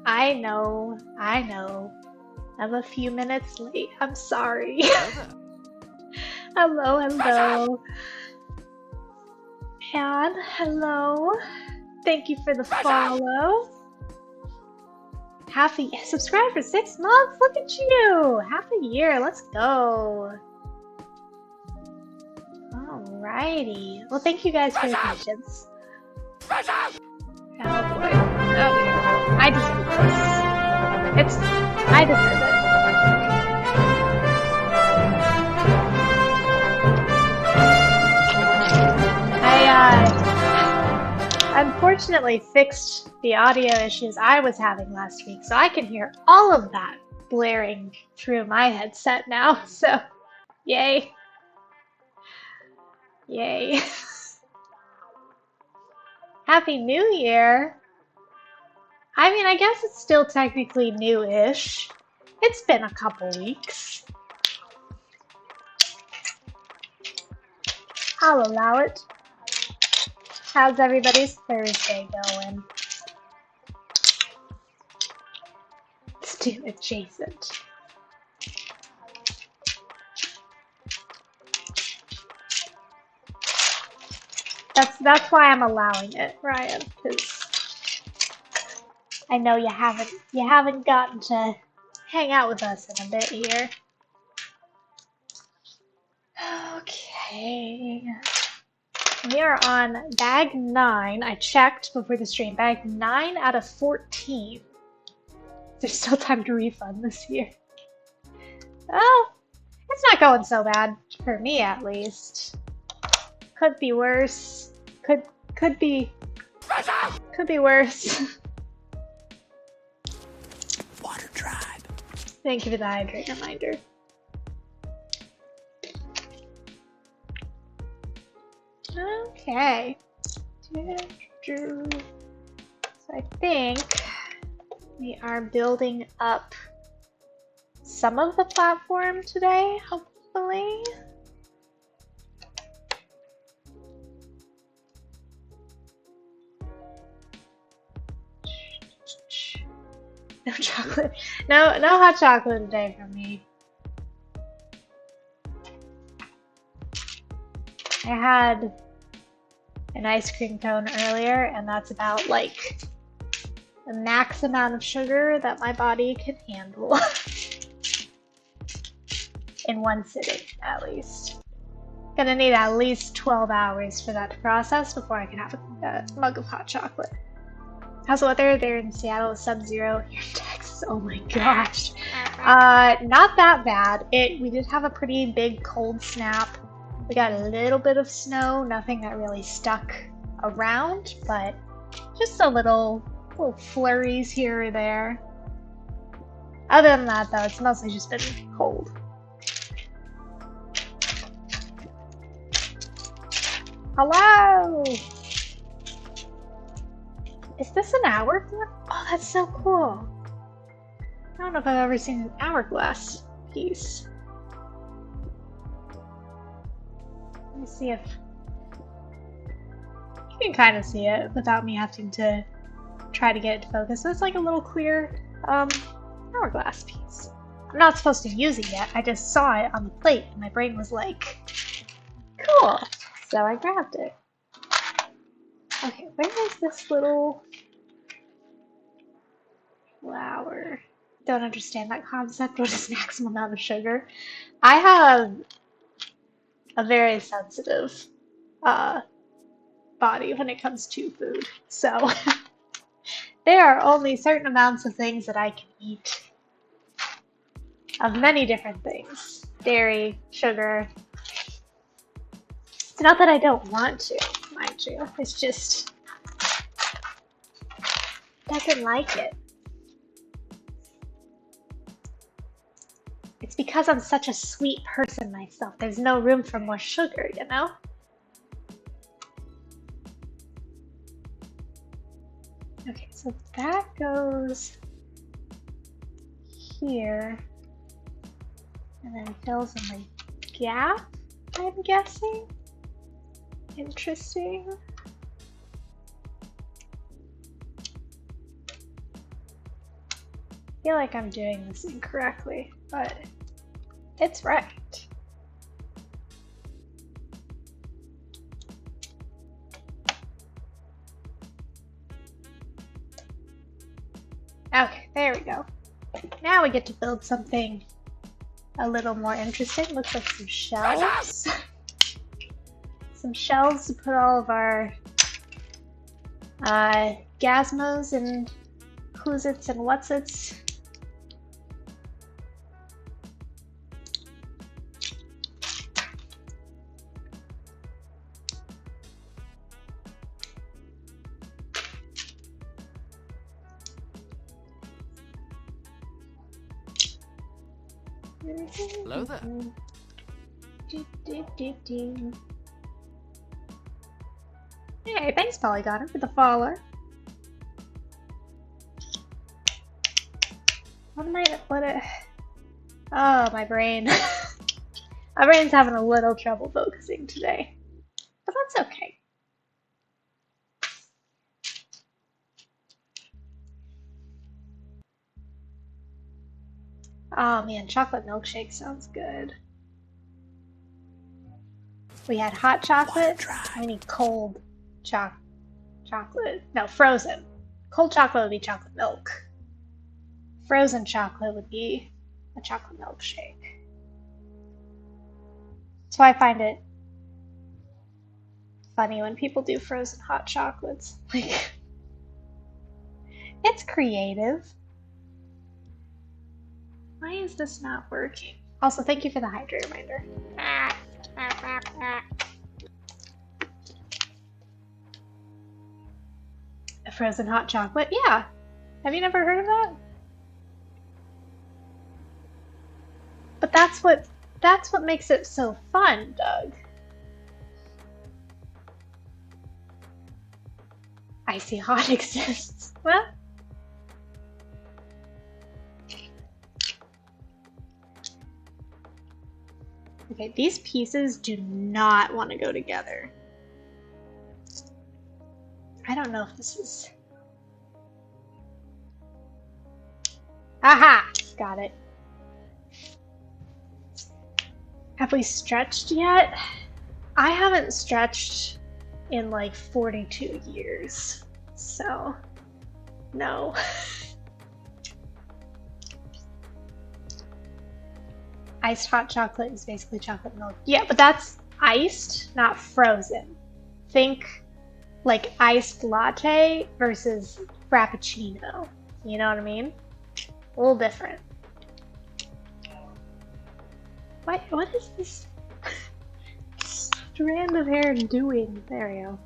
I know. I'm a few minutes late. I'm sorry. Hello, hello. And hello. Thank you for the follow. Subscribe for 6 months. Look at you. Half a year. Let's go. Alrighty. Well, thank you guys for your patience. Oh boy. Oh dear. I deserve this. I deserve it. I unfortunately fixed the audio issues I was having last week, so I can hear all of that blaring through my headset now, so yay. Yay. Happy New Year! I mean, I guess it's still technically new-ish. It's been a couple weeks. I'll allow it. How's everybody's Thursday going? Still adjacent. That's why I'm allowing it, Ryan, because I know you haven't gotten to hang out with us in a bit here. Okay. We are on bag 9. I checked before the stream. Bag 9 out of 14. There's still time to refund this year. Oh, it's not going so bad for me, at least. Could be worse. Could be worse. Water tribe. Thank you for the hydrate reminder. Okay. So I think we are building up some of the platform today, hopefully. No chocolate. No hot chocolate today for me. I had an ice cream cone earlier, and that's about like the max amount of sugar that my body can handle. In one sitting, at least. Gonna need at least 12 hours for that to process before I can have a mug of hot chocolate. How's the weather there in Seattle? Sub-zero. Here in Texas. Oh my gosh. Not that bad. We did have a pretty big cold snap. We got a little bit of snow, nothing that really stuck around, but just a little flurries here or there. Other than that, though, it's mostly just been cold. Hello! Is this an hourglass? Oh, that's so cool. I don't know if I've ever seen an hourglass piece. Let me see if you can kind of see it without me having to try to get it to focus. So it's like a little clear hourglass piece. I'm not supposed to use it yet. I just saw it on the plate and my brain was like, cool. So I grabbed it. Okay, where is this little flower? Don't understand that concept. What is maximum amount of sugar? I have a very sensitive body when it comes to food. So there are only certain amounts of things that I can eat. Of many different things. Dairy, sugar. It's not that I don't want to, mind you. It's just doesn't like it. It's because I'm such a sweet person myself. There's no room for more sugar, you know? Okay, so that goes here. And then fills in the gap, I'm guessing. Interesting. feel like I'm doing this incorrectly, but it's right. Okay, there we go. Now we get to build something a little more interesting. Looks like some shelves. Some shelves to put all of our Gazmos and Who's-its and What's-its. Hello there. Hey, thanks, Polygon, for the follower. Oh, my brain. My brain's having a little trouble focusing today. But that's okay. Oh man, chocolate milkshake sounds good. We had hot chocolate. We need cold chocolate. No, frozen. Cold chocolate would be chocolate milk. Frozen chocolate would be a chocolate milkshake. That's why I find it funny when people do frozen hot chocolates. Like, it's creative. Why is this not working? Also, thank you for the hydrate reminder. A frozen hot chocolate? Yeah. Have you never heard of that? But that's what makes it so fun, Doug. Icy hot exists. What? Okay, these pieces do not want to go together. I don't know if this is... Aha! Got it. Have we stretched yet? I haven't stretched in like 42 years, so no. Iced hot chocolate is basically chocolate milk. Yeah, but that's iced, not frozen. Think like iced latte versus frappuccino. You know what I mean? A little different. What is this strand of hair doing? There we go.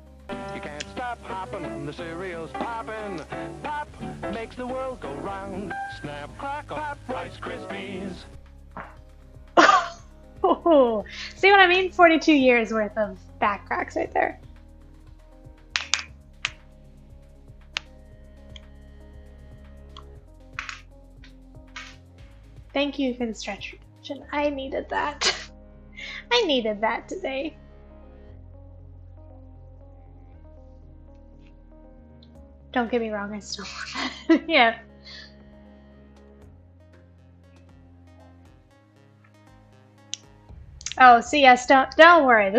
You can't stop hopping, the cereal's popping. Pop makes the world go round. Snap, crackle, pop, Rice Krispies. Oh, see what I mean? 42 years worth of back cracks right there. Thank you for the stretch reduction. I needed that. I needed that today. Don't get me wrong, I still want that. Yeah. Oh, so yes, don't worry.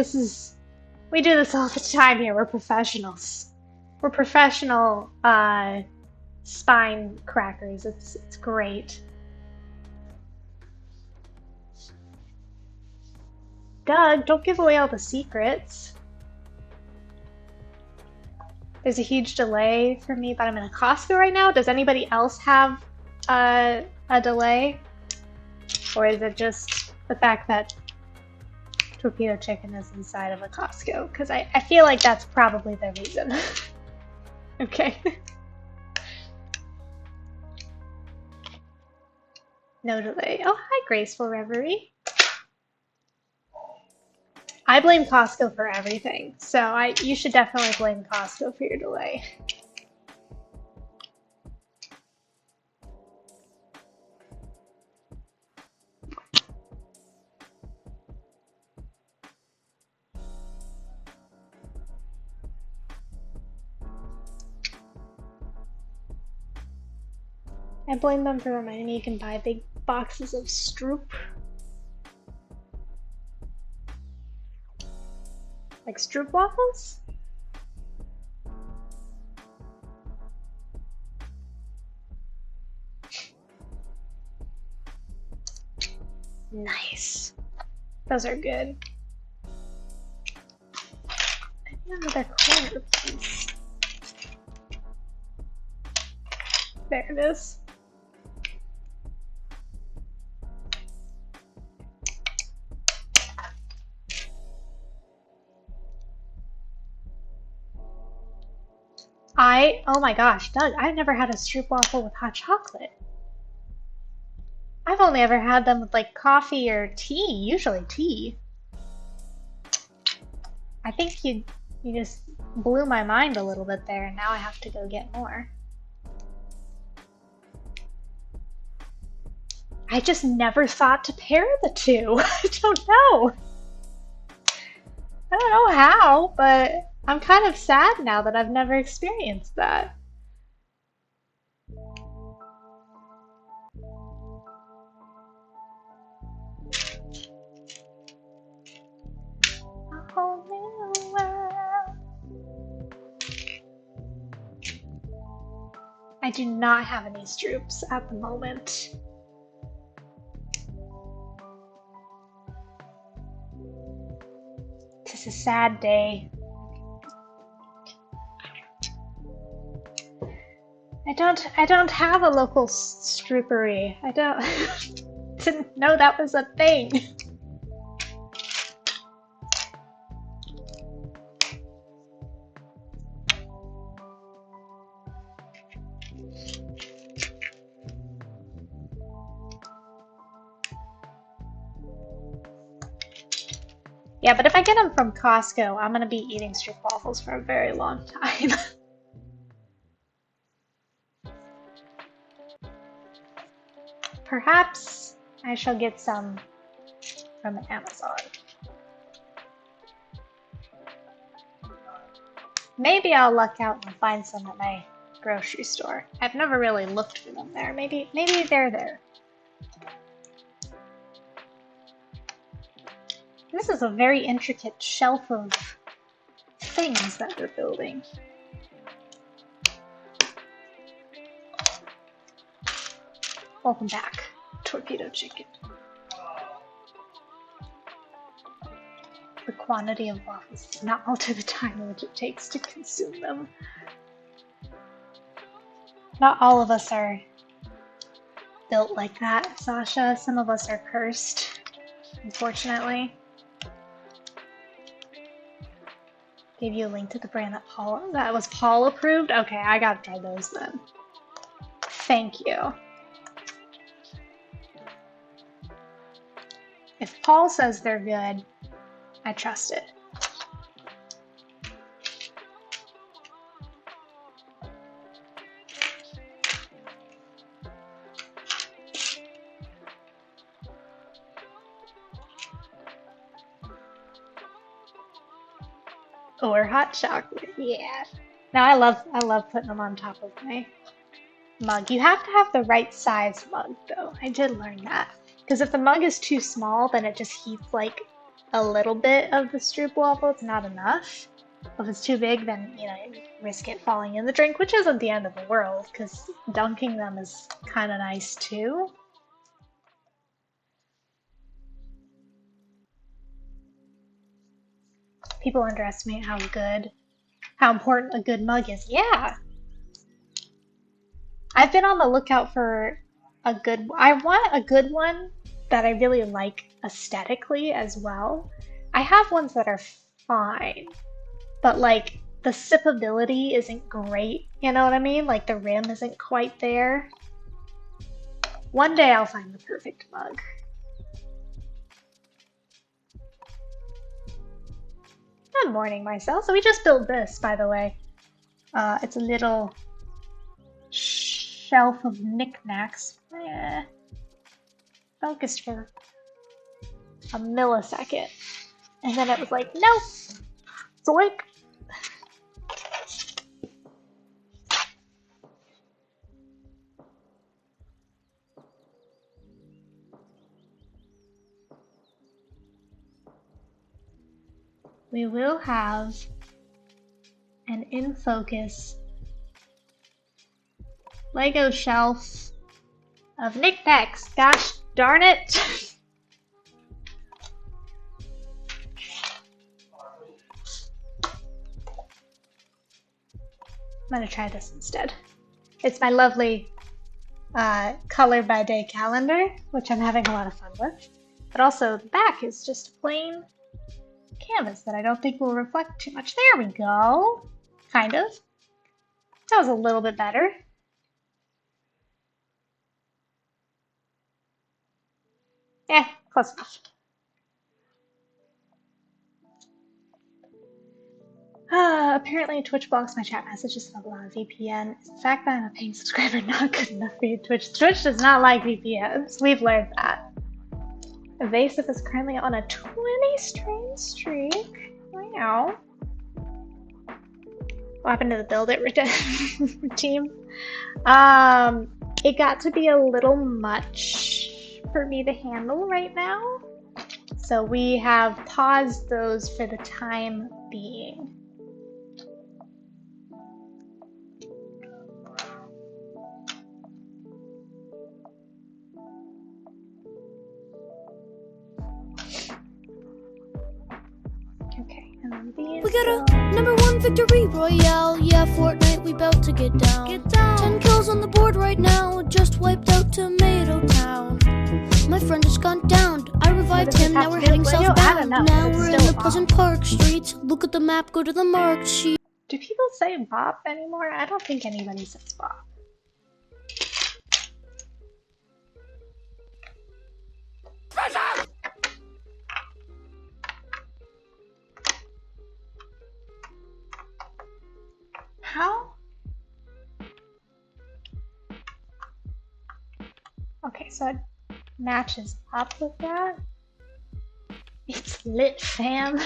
We do this all the time here. We're professionals. We're professional spine crackers. It's great. Doug, don't give away all the secrets. There's a huge delay for me, but I'm in a Costco right now. Does anybody else have a delay? Or is it just the fact that Torpedo Chicken is inside of a Costco? Because I feel like that's probably the reason. Okay. No delay. Oh, hi, Graceful Reverie. I blame Costco for everything, so you should definitely blame Costco for your delay. I blame them for reminding me you can buy big boxes of Stroop. Like Stroop waffles? Nice. Those are good. I need another corner, please. There it is. Oh my gosh, Doug, I've never had a Stroop waffle with hot chocolate. I've only ever had them with like coffee or tea, usually tea. I think you just blew my mind a little bit there, and now I have to go get more. I just never thought to pair the two. I don't know. I don't know how, but I'm kind of sad now that I've never experienced that. A whole new world. I do not have any Stroops at the moment. This is a sad day. I don't have a local stroopery. I didn't know that was a thing. Yeah, but if I get them from Costco, I'm gonna be eating Stroop waffles for a very long time. Perhaps I shall get some from Amazon. Maybe I'll luck out and find some at my grocery store. I've never really looked for them there. Maybe they're there. This is a very intricate shelf of things that they're building. Welcome back, Torpedo Chicken. The quantity of waffles does not alter the time in which it takes to consume them. Not all of us are built like that, Sasha. Some of us are cursed, unfortunately. Gave you a link to the brand that was Paul approved? Okay, I gotta try those then. Thank you. If Paul says they're good, I trust it. Or hot chocolate, yeah. Now I love putting them on top of my mug. You have to have the right size mug though. I did learn that. Because if the mug is too small, then it just heats like a little bit of the Stroop waffle. It's not enough. If it's too big, then you risk it falling in the drink, which isn't the end of the world, because dunking them is kind of nice too. People underestimate how important a good mug is. Yeah. I've been on the lookout for I want a good one that I really like aesthetically as well. I have ones that are fine, but like the sippability isn't great, you know what I mean? Like the rim isn't quite there. One day I'll find the perfect mug. Good morning, Marcel. So we just built this, by the way. It's a little shelf of knickknacks. Focused for a millisecond. And then it was like, nope. Zoink. we will have an in focus Lego shelf of knickknacks. Gosh darn it! I'm gonna try this instead. It's my lovely color by day calendar, which I'm having a lot of fun with. But also the back is just a plain canvas that I don't think will reflect too much. There we go. Kind of. That was a little bit better. Yeah, close enough. Apparently Twitch blocks my chat messages and allows VPN. Is the fact that I'm a paying subscriber not good enough for you, Twitch? Twitch does not like VPNs. We've learned that. Evasive is currently on a 20 stream streak. Wow. What happened to the build it team? It got to be a little much for me to handle right now. So we have paused those for the time being. Okay, and then these we got a #1 victory royale. Yeah, Fortnite, we bout to get down. 10 kills on the board right now. Just wiped out Tomato Town. My friend just gone down. I revived him. Now we're heading southbound. Now we're in the Pleasant Park streets. Look at the map. Go to the marked sheet. Do people say bop anymore? I don't think anybody says bop. How? Okay, so it matches up with that. It's lit, fam.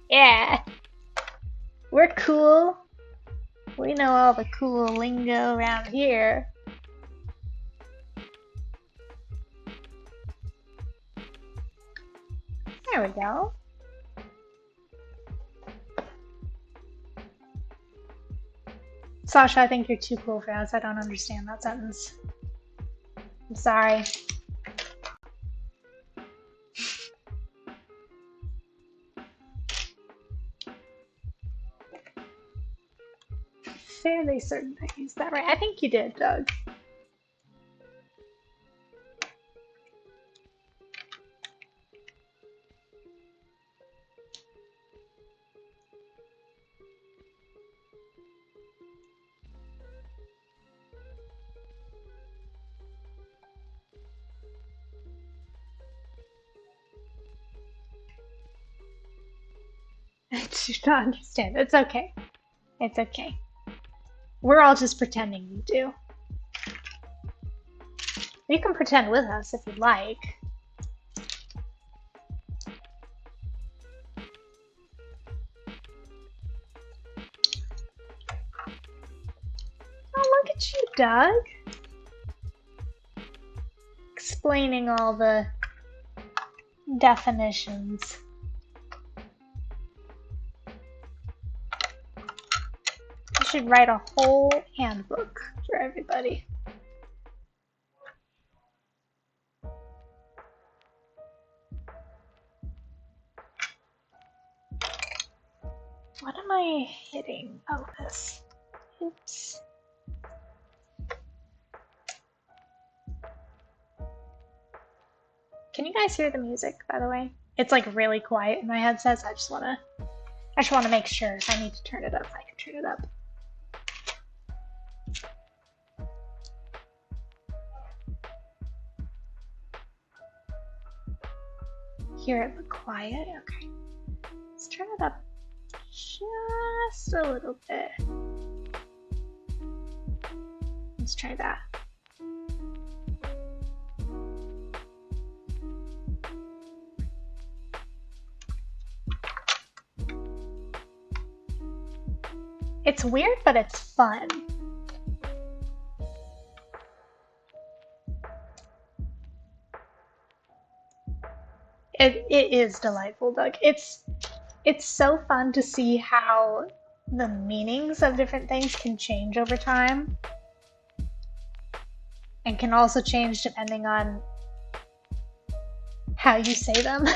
Yeah. We're cool. We know all the cool lingo around here. There we go. Sasha, I think you're too cool for us. I don't understand that sentence. I'm sorry. Fairly certain I used that right. I think you did, Doug. I do not understand. It's okay. It's okay. We're all just pretending we do. You can pretend with us if you'd like. Oh, look at you, Doug. Explaining all the definitions. I should write a whole handbook for everybody. What am I hitting? Oh, this. Oops. Can you guys hear the music, by the way? It's like really quiet in my headsets. I just wanna make sure if I need to turn it up, I can turn it up. Hear it quiet? Okay. Let's turn it up just a little bit. Let's try that. It's weird, but it's fun. It is delightful, Doug. It's it's so fun to see how the meanings of different things can change over time and can also change depending on how you say them.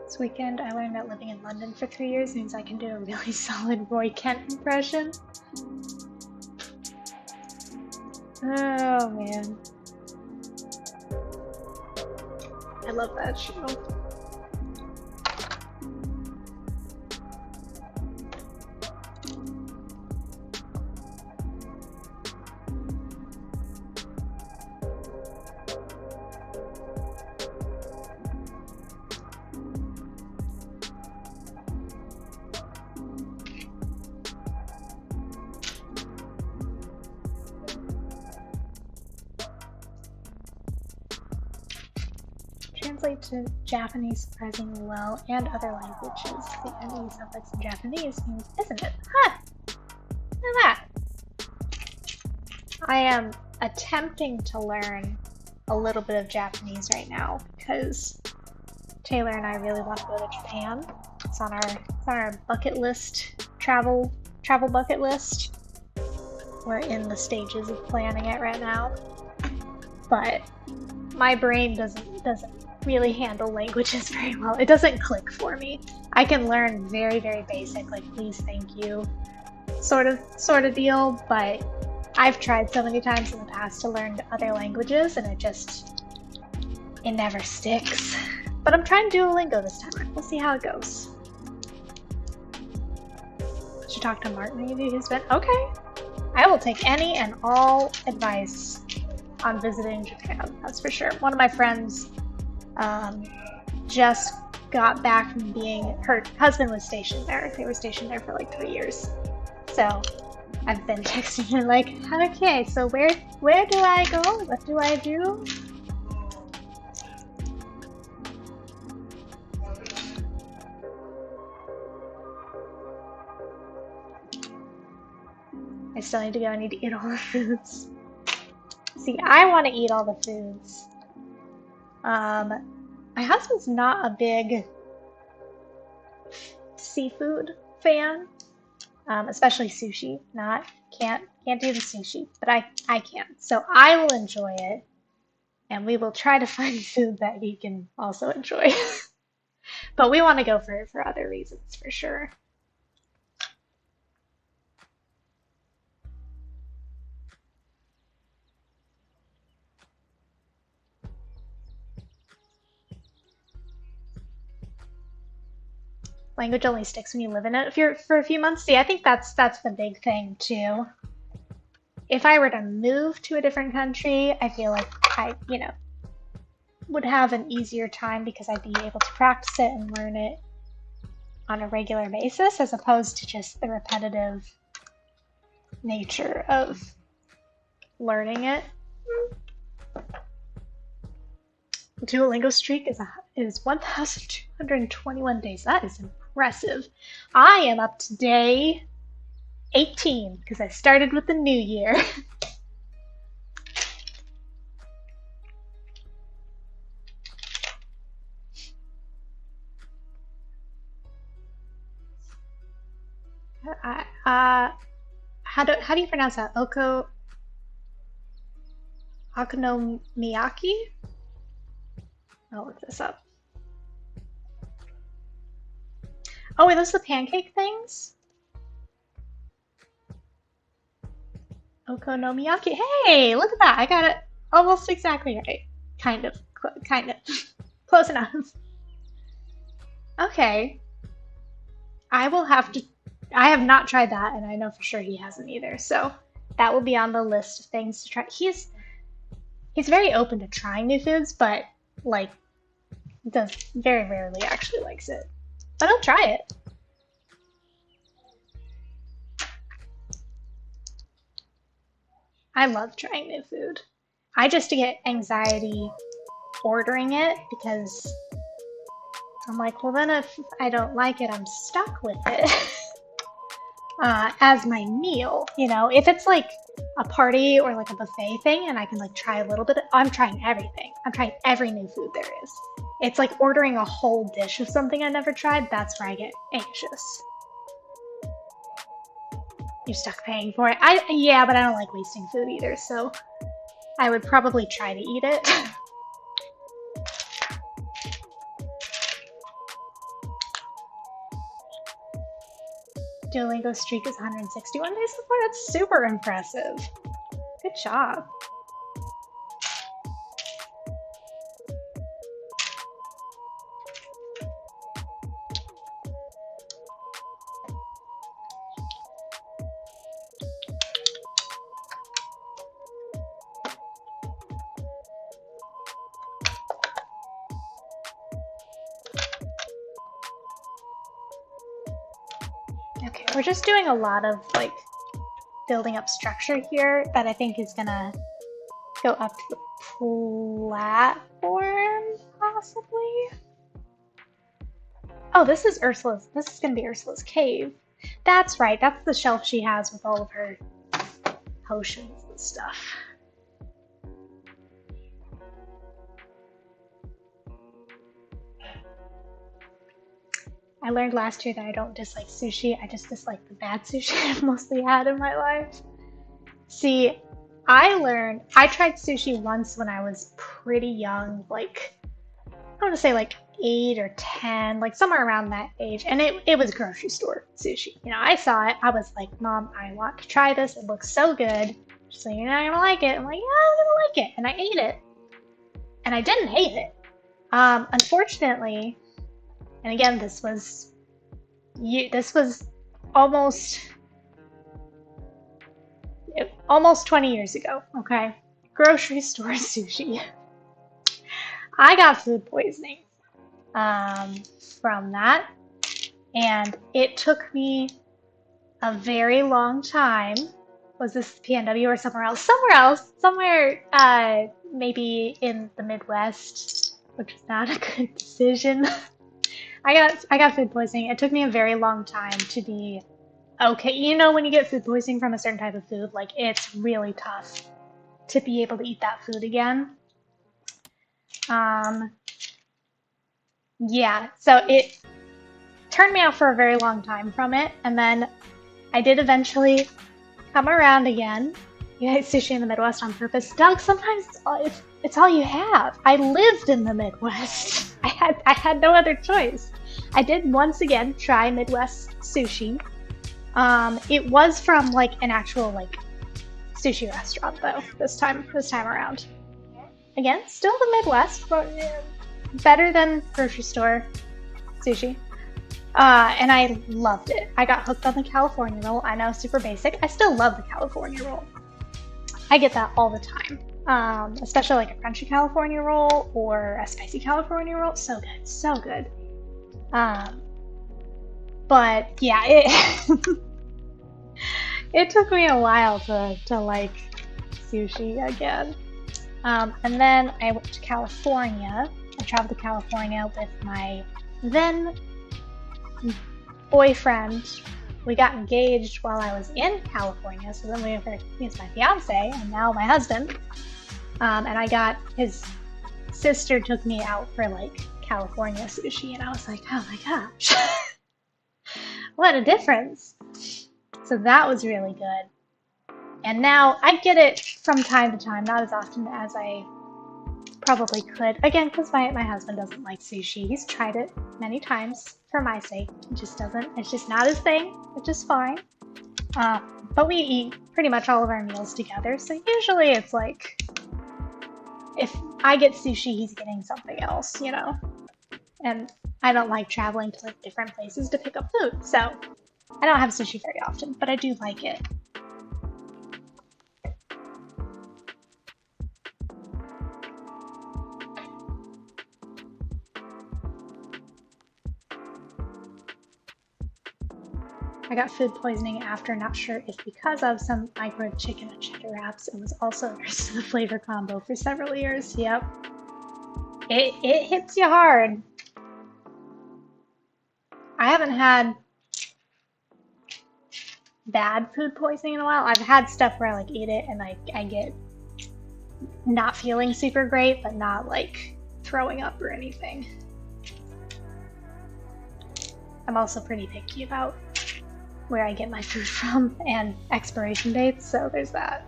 This weekend, I learned that living in London for 3 years means I can do a really solid Roy Kent impression. Oh man. I love that show. Translate to Japanese surprisingly well, and other languages. The enemy suffix in Japanese means, isn't it? Huh! Look at that! I am attempting to learn a little bit of Japanese right now because Taylor and I really want to go to Japan. It's on our bucket list, travel bucket list. We're in the stages of planning it right now, but my brain doesn't really handle languages very well. It doesn't click for me. I can learn very, very basic, like please, thank you, sort of deal, but I've tried so many times in the past to learn other languages and it never sticks. But I'm trying Duolingo this time. We'll see how it goes. Should talk to Martin maybe, who's been okay. I will take any and all advice on visiting Japan, that's for sure. One of my friends just got back from her husband was stationed there. They were stationed there for like 3 years. So I've been texting her like, okay, so where do I go? What do I do? I still need to go. I need to eat all the foods. See, I want to eat all the foods. My husband's not a big seafood fan, especially sushi. Can't do the sushi, but I can. So I will enjoy it, and we will try to find food that he can also enjoy. But we want to go for other reasons for sure. Language only sticks when you live in it for a few months. See, I think that's the big thing too. If I were to move to a different country, I feel like I, would have an easier time because I'd be able to practice it and learn it on a regular basis as opposed to just the repetitive nature of learning it. The Duolingo streak is 1,221 days. That is impressive. I am up to day 18 because I started with the new year. How do you pronounce that? Okonomiyaki? I'll look this up. Oh, are those the pancake things? Okonomiyaki. Hey, look at that. I got it almost exactly right. Kind of. Close enough. Okay. I have not tried that, and I know for sure he hasn't either. So that will be on the list of things to try. He's very open to trying new foods, but like, does very rarely actually likes it. But I'll try it. I love trying new food. I just get anxiety ordering it because I'm like, well then if I don't like it, I'm stuck with it as my meal. You know, if it's like a party or like a buffet thing and I can like try a little bit, I'm trying everything. I'm trying every new food there is. It's like ordering a whole dish of something I never tried. That's where I get anxious. You're stuck paying for it. Yeah, but I don't like wasting food either, so I would probably try to eat it. Duolingo streak is 161 days so far. That's super impressive. Good job. Okay, we're just doing a lot of like building up structure here that I think is gonna go up to the platform, possibly. Oh, this is Ursula's. This is gonna be Ursula's cave. That's right. That's the shelf she has with all of her potions and stuff. I learned last year that I don't dislike sushi, I just dislike the bad sushi I've mostly had in my life. See, I tried sushi once when I was pretty young, like, I want to say like 8 or 10, like somewhere around that age, and it was grocery store sushi. You know, I saw it, I was like, Mom, I want to try this, it looks so good, so you're not gonna like it. I'm like, yeah, I'm gonna like it, and I ate it. And I didn't hate it. Unfortunately, and again, this was almost 20 years ago, okay? Grocery store sushi. I got food poisoning from that, and it took me a very long time. Was this PNW or somewhere else? Somewhere maybe in the Midwest, which is not a good decision. I got food poisoning. It took me a very long time to be okay. You know, when you get food poisoning from a certain type of food, like, it's really tough to be able to eat that food again. Yeah, so it turned me out for a very long time from it, and then I did eventually come around again. You ate sushi in the Midwest on purpose. Doug, sometimes it's all you have. I lived in the Midwest. I had no other choice. I did once again try Midwest sushi. It was from like an actual like sushi restaurant though, this time around. Again, still the Midwest, but better than grocery store sushi. And I loved it. I got hooked on the California roll. I know, super basic. I still love the California roll. I get that all the time. Especially like a crunchy California roll or a spicy California roll. So good, so good. But yeah, it took me a while to like sushi again. And then I went to California. I traveled to California with my then boyfriend. We got engaged while I was in California, so then he's my fiance and now my husband. And I got his sister took me out for like California sushi, and I was like, oh my gosh, what a difference. So that was really good. And now I get it from time to time, not as often as I probably could. Again, because my husband doesn't like sushi. He's tried it many times for my sake. It's just not his thing, which is fine. But we eat pretty much all of our meals together, so usually it's like, if I get sushi, he's getting something else, you know? And I don't like traveling to like different places to pick up food, so I don't have sushi very often, but I do like it. I got food poisoning after, not sure if because of some microwave chicken and cheddar wraps. It was also the rest of the flavor combo for several years. Yep. It hits you hard. I haven't had bad food poisoning in a while. I've had stuff where I like eat it and like I get not feeling super great, but not like throwing up or anything. I'm also pretty picky about where I get my food from and expiration dates, so there's that.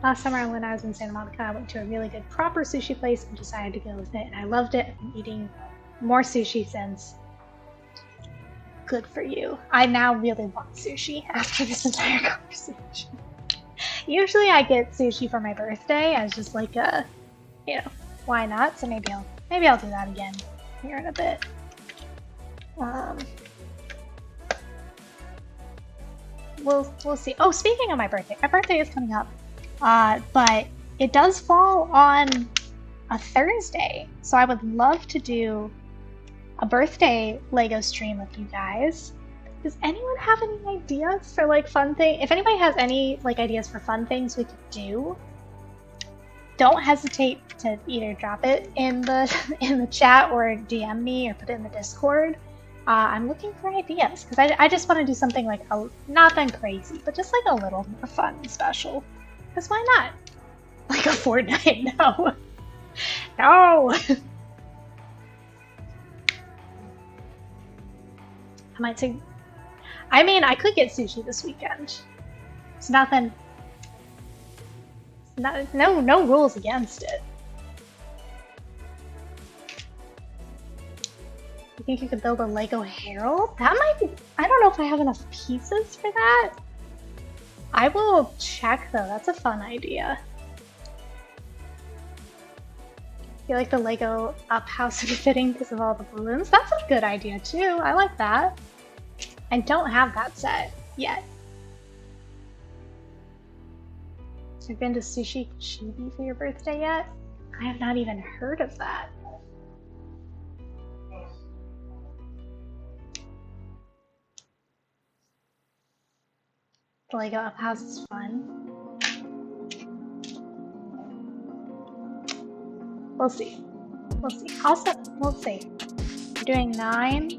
Last summer when I was in Santa Monica, I went to a really good proper sushi place and decided to go with it, and I loved it. I've been eating more sushi since. Good for you. I now really want sushi after this entire conversation. Usually I get sushi for my birthday as just like a, you know, why not? So maybe I'll do that again here in a bit. We'll see. Oh, speaking of my birthday is coming up. But it does fall on a Thursday, so I would love to do a birthday Lego stream with you guys. Does anyone have any ideas for like fun things? If anybody has any like ideas for fun things we could do, don't hesitate to either drop it in the chat or DM me or put it in the Discord. I'm looking for ideas because I just want to do something like nothing crazy, but just like a little more fun and special. Because why not? Like a Fortnite? No. No! I might say... I mean, I could get sushi this weekend. It's nothing... No rules against it. You think you could build a Lego Herald? That might be... I don't know if I have enough pieces for that. I will check though, that's a fun idea. I feel like the Lego up house would be fitting because of all the balloons. That's a good idea too, I like that. I don't have that set yet. Have you been to Sushi Chibi for your birthday yet? I have not even heard of that. The Lego up house is fun. We'll see. We'll see. Also, we'll see. We're doing 9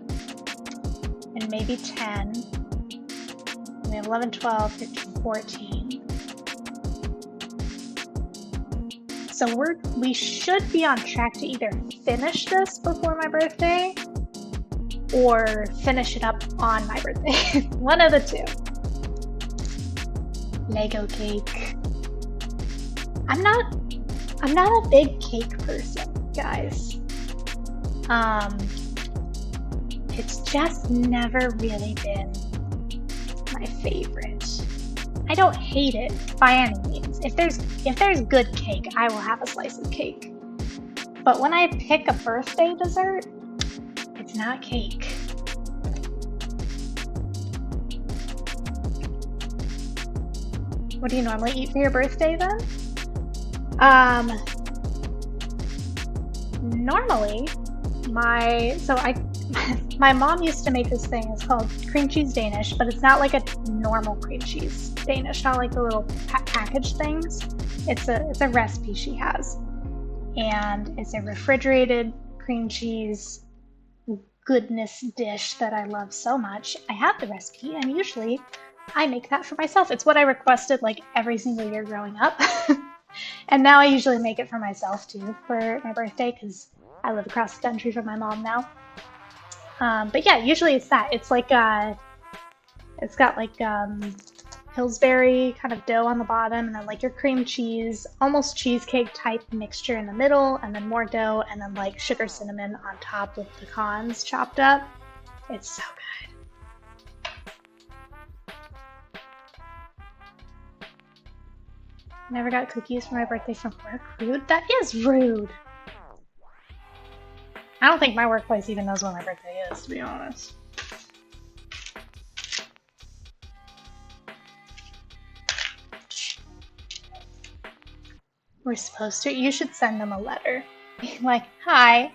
and maybe 10. And we have 11, 12, 15, 14. So we should be on track to either finish this before my birthday or finish it up on my birthday. One of the two. Lego cake. I'm not a big cake person, guys. It's just never really been my favorite. I don't hate it by any means. If there's good cake, I will have a slice of cake. But when I pick a birthday dessert, it's not cake. What do you normally eat for your birthday then? Normally, my mom used to make this thing. It's called cream cheese Danish, but it's not like a normal cream cheese Danish, not like the little packaged things. It's a recipe she has, and it's a refrigerated cream cheese goodness dish that I love so much. I have the recipe, and usually I make that for myself. It's what I requested like every single year growing up. And now I usually make it for myself too for my birthday because I live across the country from my mom now. But yeah, usually it's that. It's like it's got like Pillsbury kind of dough on the bottom, and then like your cream cheese, almost cheesecake type mixture in the middle, and then more dough, and then like sugar cinnamon on top with pecans chopped up. It's so good. Never got cookies for my birthday from work. Rude? That is rude. I don't think my workplace even knows when my birthday is, to be honest. We're supposed to. You should send them a letter. Like, hi,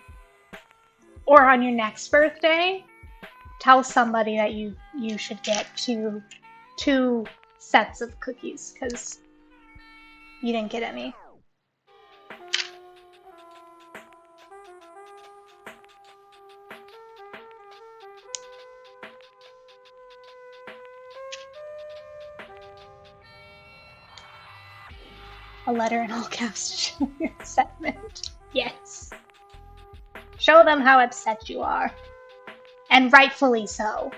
or on your next birthday, tell somebody that you should get two sets of cookies because you didn't get any. A letter in all caps to show your excitement. Yes. Show them how upset you are. And rightfully so.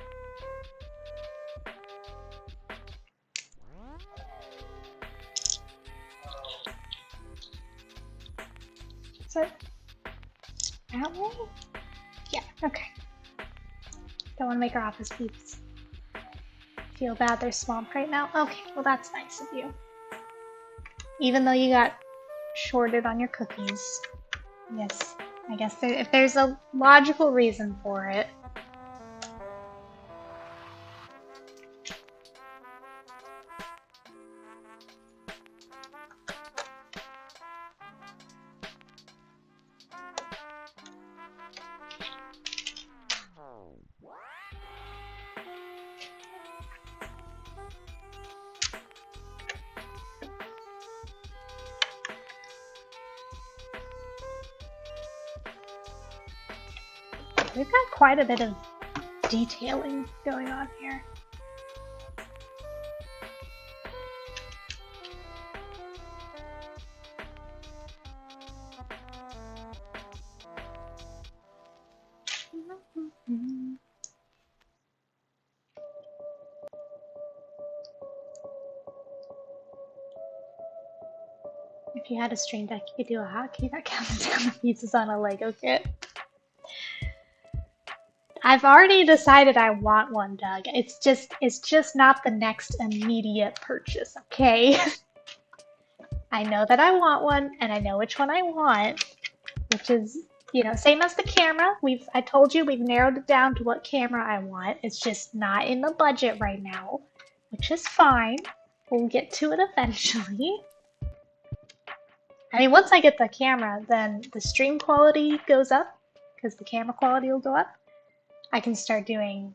Is it that way? Yeah, okay. Don't want to make our office peeps feel bad they're swamped right now. Okay, well that's nice of you. Even though you got shorted on your cookies. Yes, I guess if there's a logical reason for it. We've got quite a bit of detailing going on here. If you had a stream deck, you could do a hotkey that counts down the pieces on a Lego kit. I've already decided I want one, Doug. It's just not the next immediate purchase, okay? I know that I want one, and I know which one I want, which is, you know, same as the camera. I told you we've narrowed it down to what camera I want. It's just not in the budget right now, which is fine. We'll get to it eventually. I mean, once I get the camera, then the stream quality goes up, because the camera quality will go up. I can start doing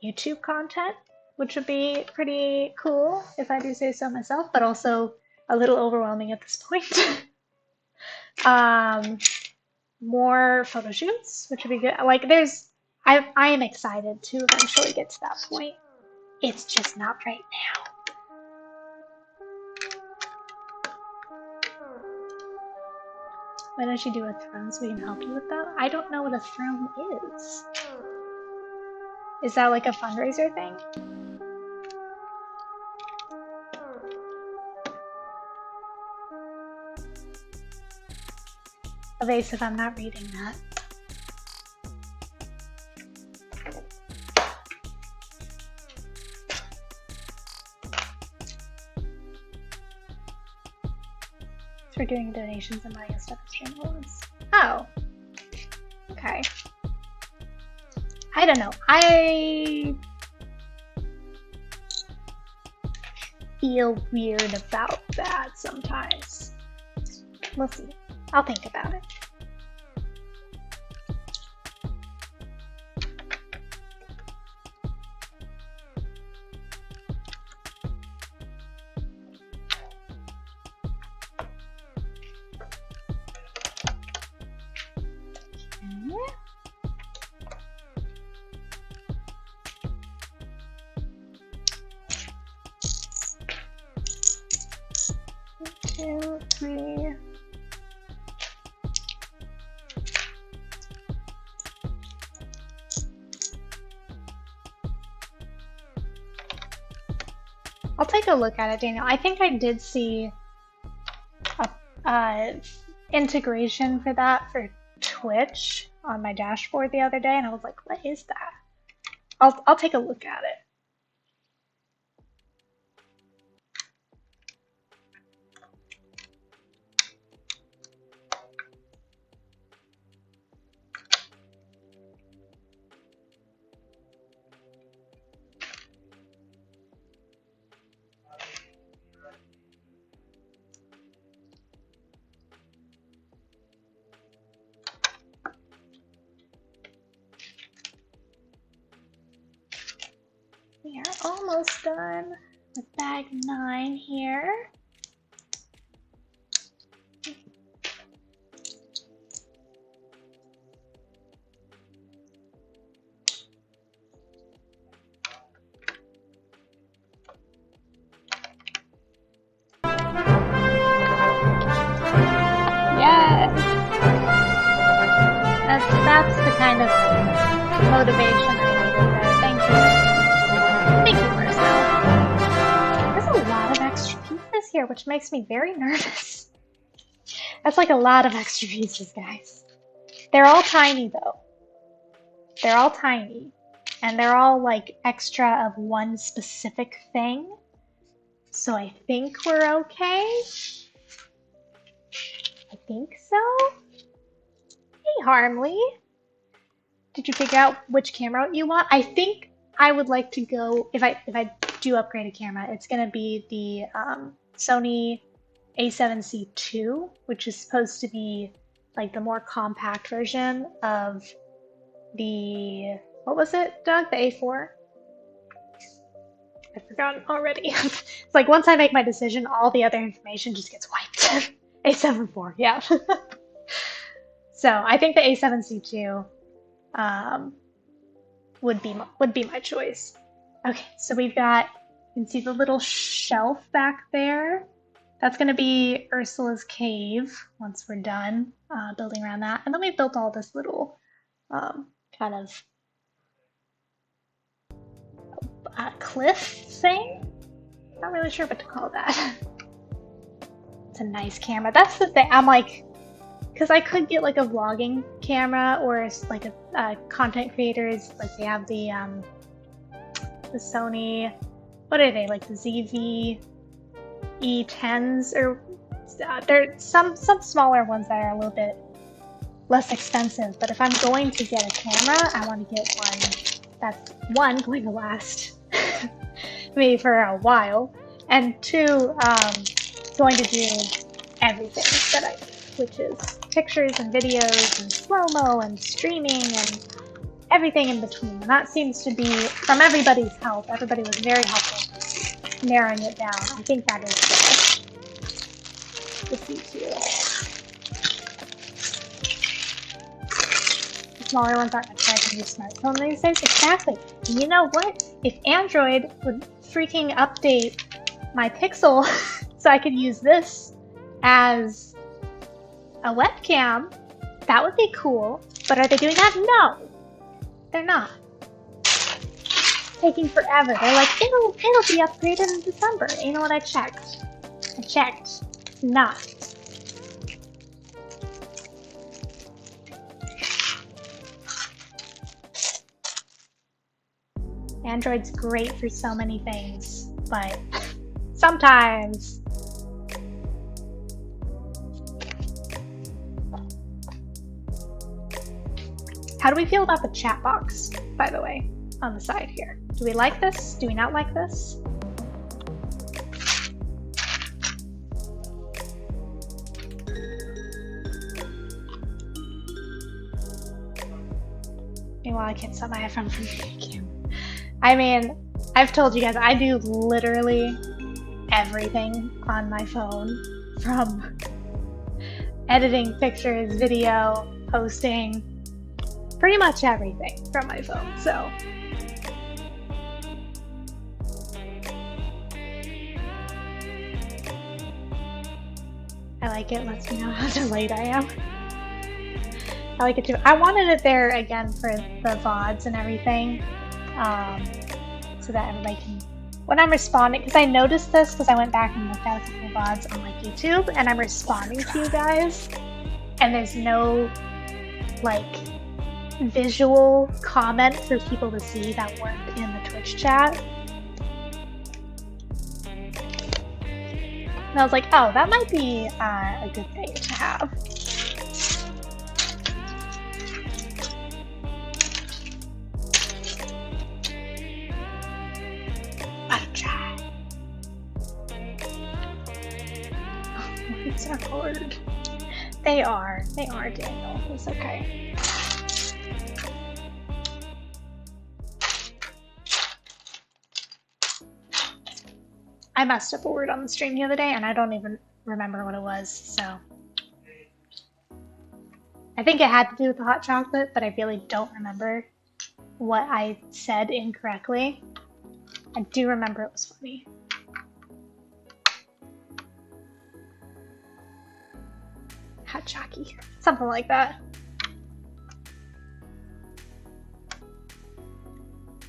YouTube content, which would be pretty cool if I do say so myself, but also a little overwhelming at this point. More photo shoots, which would be good. Like, I am excited to eventually get to that point. It's just not right now. Why don't you do a throne so we can help you with that? I don't know what a throne is. Is that like a fundraiser thing? Evasive, I'm not reading that. For doing donations and buying stuff at stream awards. Oh. Okay. I don't know. I feel weird about that sometimes. We'll see. I'll think about it. Two, three. I'll take a look at it, Daniel. I think I did see a integration for that for Twitch on my dashboard the other day, and I was like, what is that? I'll take a look at it. almost done with bag 9 here. That's the kind of motivation I needed there. Thank you. Thank you, Marcel. There's a lot of extra pieces here, which makes me very nervous. That's like a lot of extra pieces, guys. They're all tiny, though. They're all tiny. And they're all, like, extra of one specific thing. So I think we're okay. I think so. Hey, Harmly. Did you figure out which camera you want? I think I would like to go, if I do upgrade a camera, it's gonna be the Sony a7C II, which is supposed to be like the more compact version of the, what was it, Doug? The A4? I've forgotten already. It's like once I make my decision, all the other information just gets wiped. A7 IV, yeah. So I think the A7C II would be my choice. Okay, so we've got, you can see the little shelf back there. That's gonna be Ursula's cave once we're done building around that. And then we've built all this little kind of cliff thing. Not really sure what to call that. It's a nice camera. That's the thing. I'm like, because I could get like a vlogging camera or like a content creators, like they have the Sony, what are they, like the ZV E10s, or there's some smaller ones that are a little bit less expensive. But if I'm going to get a camera, I want to get one that's one, going to last me for a while, and two, going to do everything that I do, which is pictures and videos and slow-mo and streaming and everything in between. And that seems to be, from everybody's help, everybody was very helpful narrowing it down. I think that is the C2. The smaller ones aren't necessarily use smartphone these days. Exactly. And you know what? If Android would freaking update my Pixel so I could use this as a webcam, that would be cool. But are they doing that? No, they're not. Taking forever. They're like, it'll be upgraded in December. You know what? I checked. It's not. Android's great for so many things, but sometimes. How do we feel about the chat box, by the way, on the side here? Do we like this? Do we not like this? Meanwhile, I can't stop my iPhone from camera. I mean, I've told you guys, I do literally everything on my phone, from editing pictures, video, posting, pretty much everything from my phone, so. I like it, lets me know how delayed I am. I like it too. I wanted it there again for the VODs and everything, so that everybody can, when I'm responding, because I noticed this because I went back and looked at a couple of VODs on like YouTube, and I'm responding to you guys, and there's no like visual comment for people to see that weren't in the Twitch chat. And I was like, oh, that might be a good thing to have. Words are hard. They are, Daniel. It's okay. I messed up a word on the stream the other day and I don't even remember what it was, so. I think it had to do with the hot chocolate, but I really don't remember what I said incorrectly. I do remember it was funny. Hot chocky. Something like that.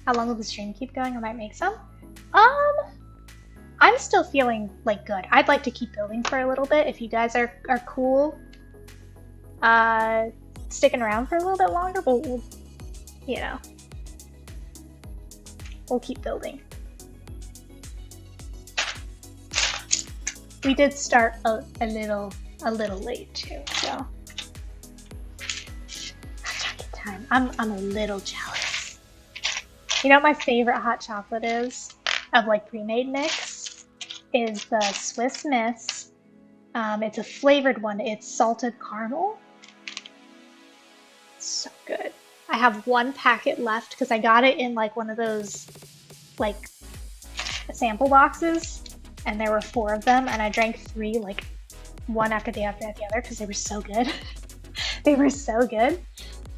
How long will the stream keep going? I might make some. I'm still feeling like good. I'd like to keep building for a little bit if you guys are cool. Sticking around for a little bit longer, but we'll, you know, we'll keep building. We did start a little late too, so. Hot chocolate time. I'm a little jealous. You know what my favorite hot chocolate is of like pre-made mix is the Swiss Miss. It's a flavored one. It's salted caramel. So good. I have one packet left because I got it in like one of those like sample boxes, and there were 4 of them, and I drank 3 like one after the other because they were so good. They were so good.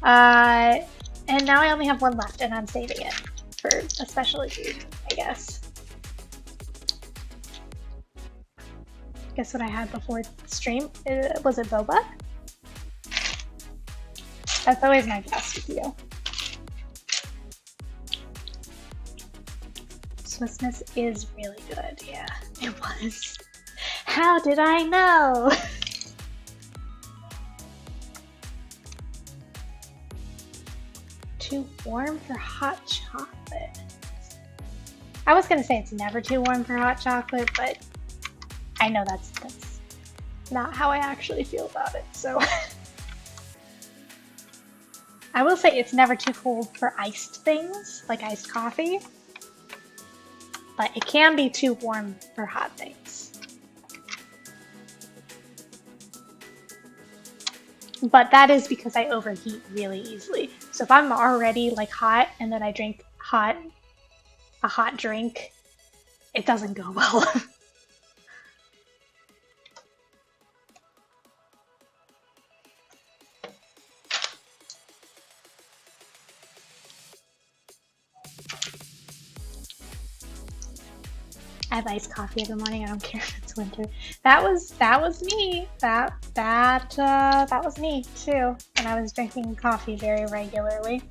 And now I only have 1 left, and I'm saving it for a special occasion, I guess. Guess what I had before the stream? Was it boba? That's always my guess with you. Swiss Miss is really good, yeah. It was. How did I know? Too warm for hot chocolate. I was gonna say it's never too warm for hot chocolate, but I know that's not how I actually feel about it, so. I will say it's never too cold for iced things, like iced coffee, but it can be too warm for hot things. But that is because I overheat really easily. So if I'm already like hot and then I drink a hot drink, it doesn't go well. I have iced coffee every morning. I don't care if it's winter. That was me. That was me too. And I was drinking coffee very regularly.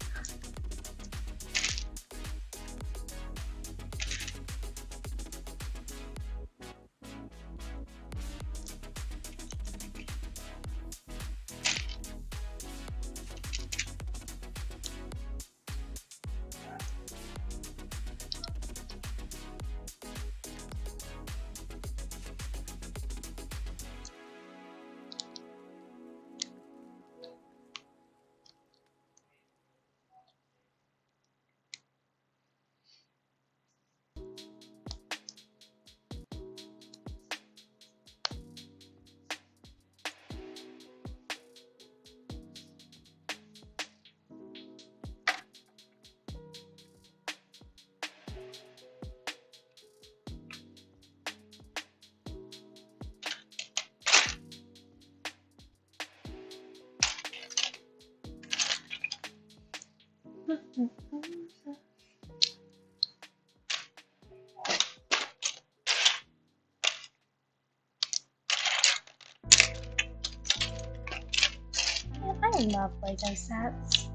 I love Lego sets.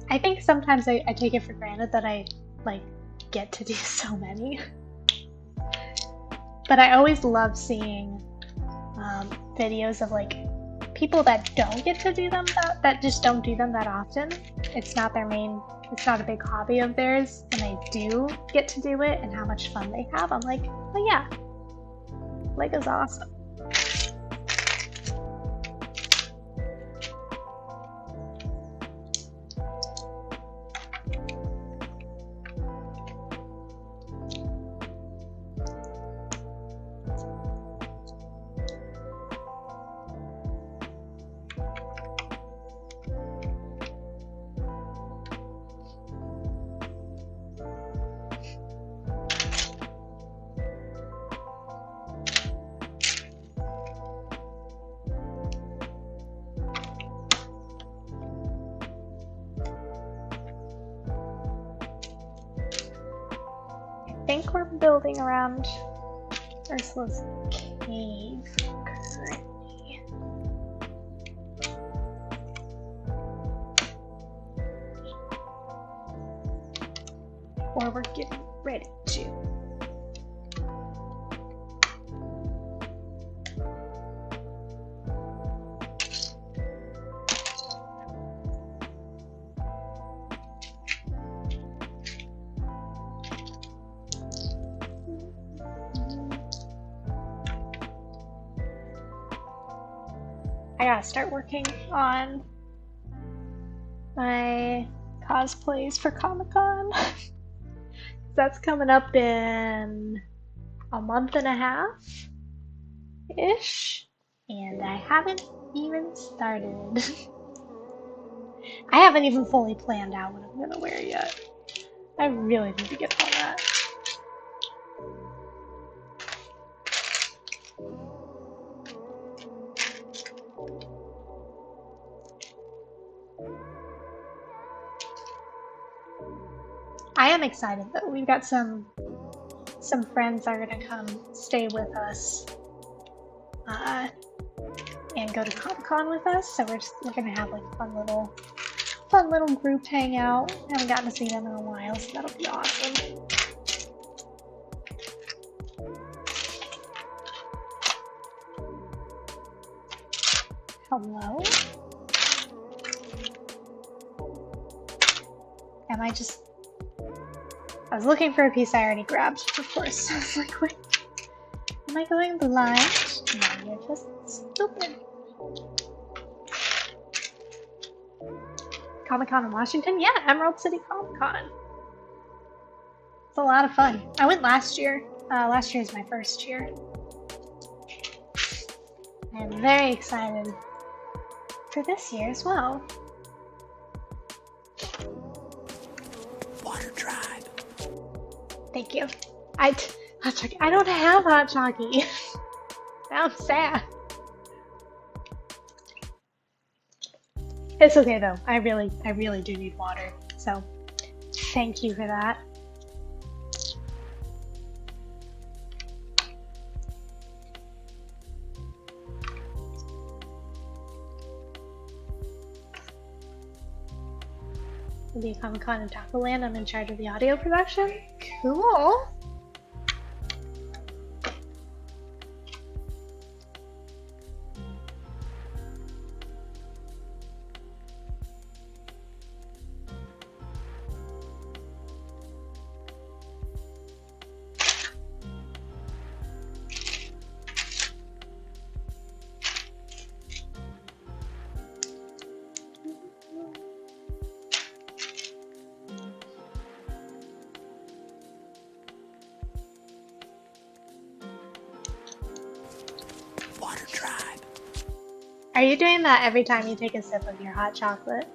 I think sometimes I take it for granted that I like get to do so many. But I always love seeing videos of like people that don't get to do them, that just don't do them that often. It's not a big hobby of theirs, and they do get to do it and how much fun they have. I'm like, oh yeah, Lego's awesome. think we're building around Ursula's cave currently. Or we're getting ready to. I gotta start working on my cosplays for Comic-Con. That's coming up in a month and a half-ish, and I haven't even started. I haven't even fully planned out what I'm gonna wear yet. I really need to get on that. I am excited though. We've got some friends that are gonna come stay with us and go to Comic-Con with us. So we're gonna have like a fun little group hangout. I haven't gotten to see them in a while, so that'll be awesome. Hello? Am I just... I was looking for a piece I already grabbed, of course. I was like, wait, am I going blind? No, you're just stupid. Comic-Con in Washington? Yeah, Emerald City Comic-Con. It's a lot of fun. I went last year. Last year is my first year. I am very excited for this year as well. Water Tribe. Thank you. I don't have hot chocolate. Now I'm sad. It's okay though. I really do need water. So, thank you for that. Will be a Comic-Con in Taco Land. I'm in charge of the audio production. Cool. Are you doing that every time you take a sip of your hot chocolate?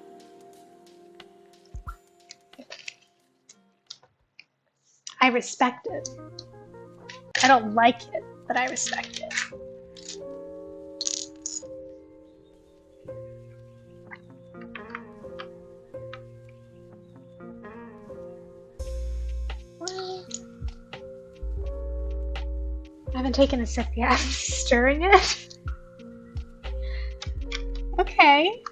I respect it. I don't like it, but I respect it. Well, I haven't taken a sip yet. I'm stirring it. Okay.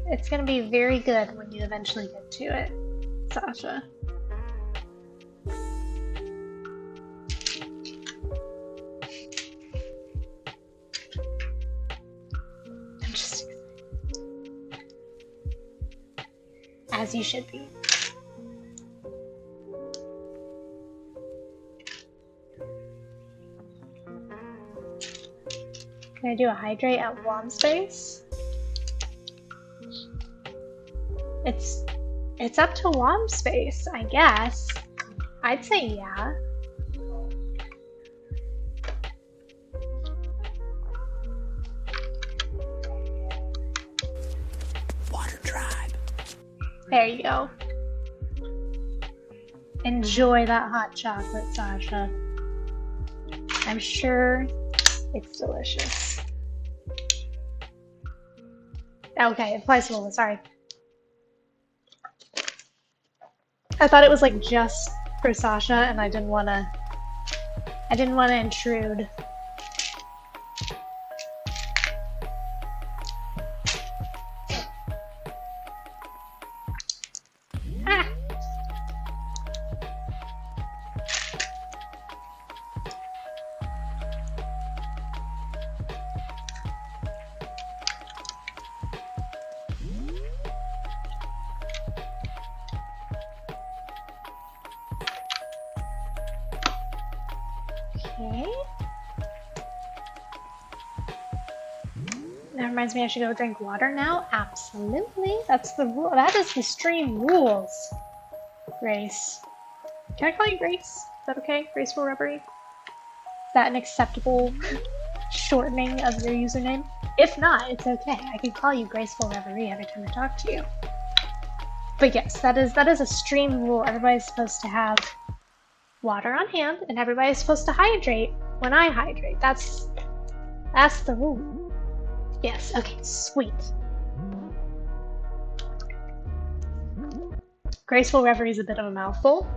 It's gonna be very good when you eventually get to it, Sasha. I'm just excited. As you should be. Can I do a hydrate at Wom Space? It's up to Wom Space, I guess. I'd say yeah. Water Tribe. There you go. Enjoy that hot chocolate, Sasha. I'm sure it's delicious. Okay, it applies to Lola, sorry. I thought it was like just for Sasha, and I didn't want to intrude. Ah. Okay. That reminds me I should go drink water now. Absolutely. That's the rule. That is the stream rules. Grace. Can I call you Grace? Is that okay? Graceful Rubbery? Is that an acceptable shortening of your username? If not, it's okay. I can call you Graceful Reverie every time I talk to you. But yes, that is a stream rule. Everybody's supposed to have water on hand, and everybody's supposed to hydrate when I hydrate. That's the rule. Yes, okay, sweet. Graceful Reverie is a bit of a mouthful.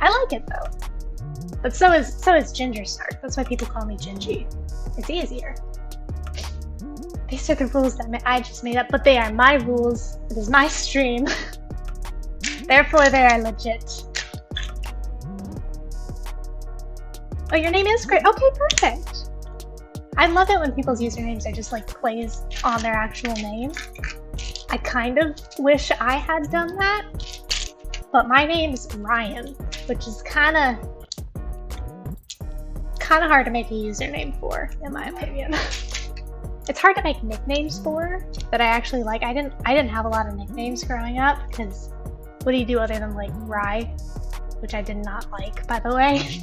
I like it though. But so is Ginger Snark. That's why people call me Gingy. It's easier. These are the rules that I just made up, but they are my rules. It is my stream. Therefore, they are legit. Oh, your name is great. Okay, perfect. I love it when people's usernames are just like plays on their actual name. I kind of wish I had done that, but my name's Ryan, which is kind of hard to make a username for, in my opinion. It's hard to make nicknames for that I actually like. I didn't have a lot of nicknames growing up because what do you do other than like Rye, which I did not like, by the way.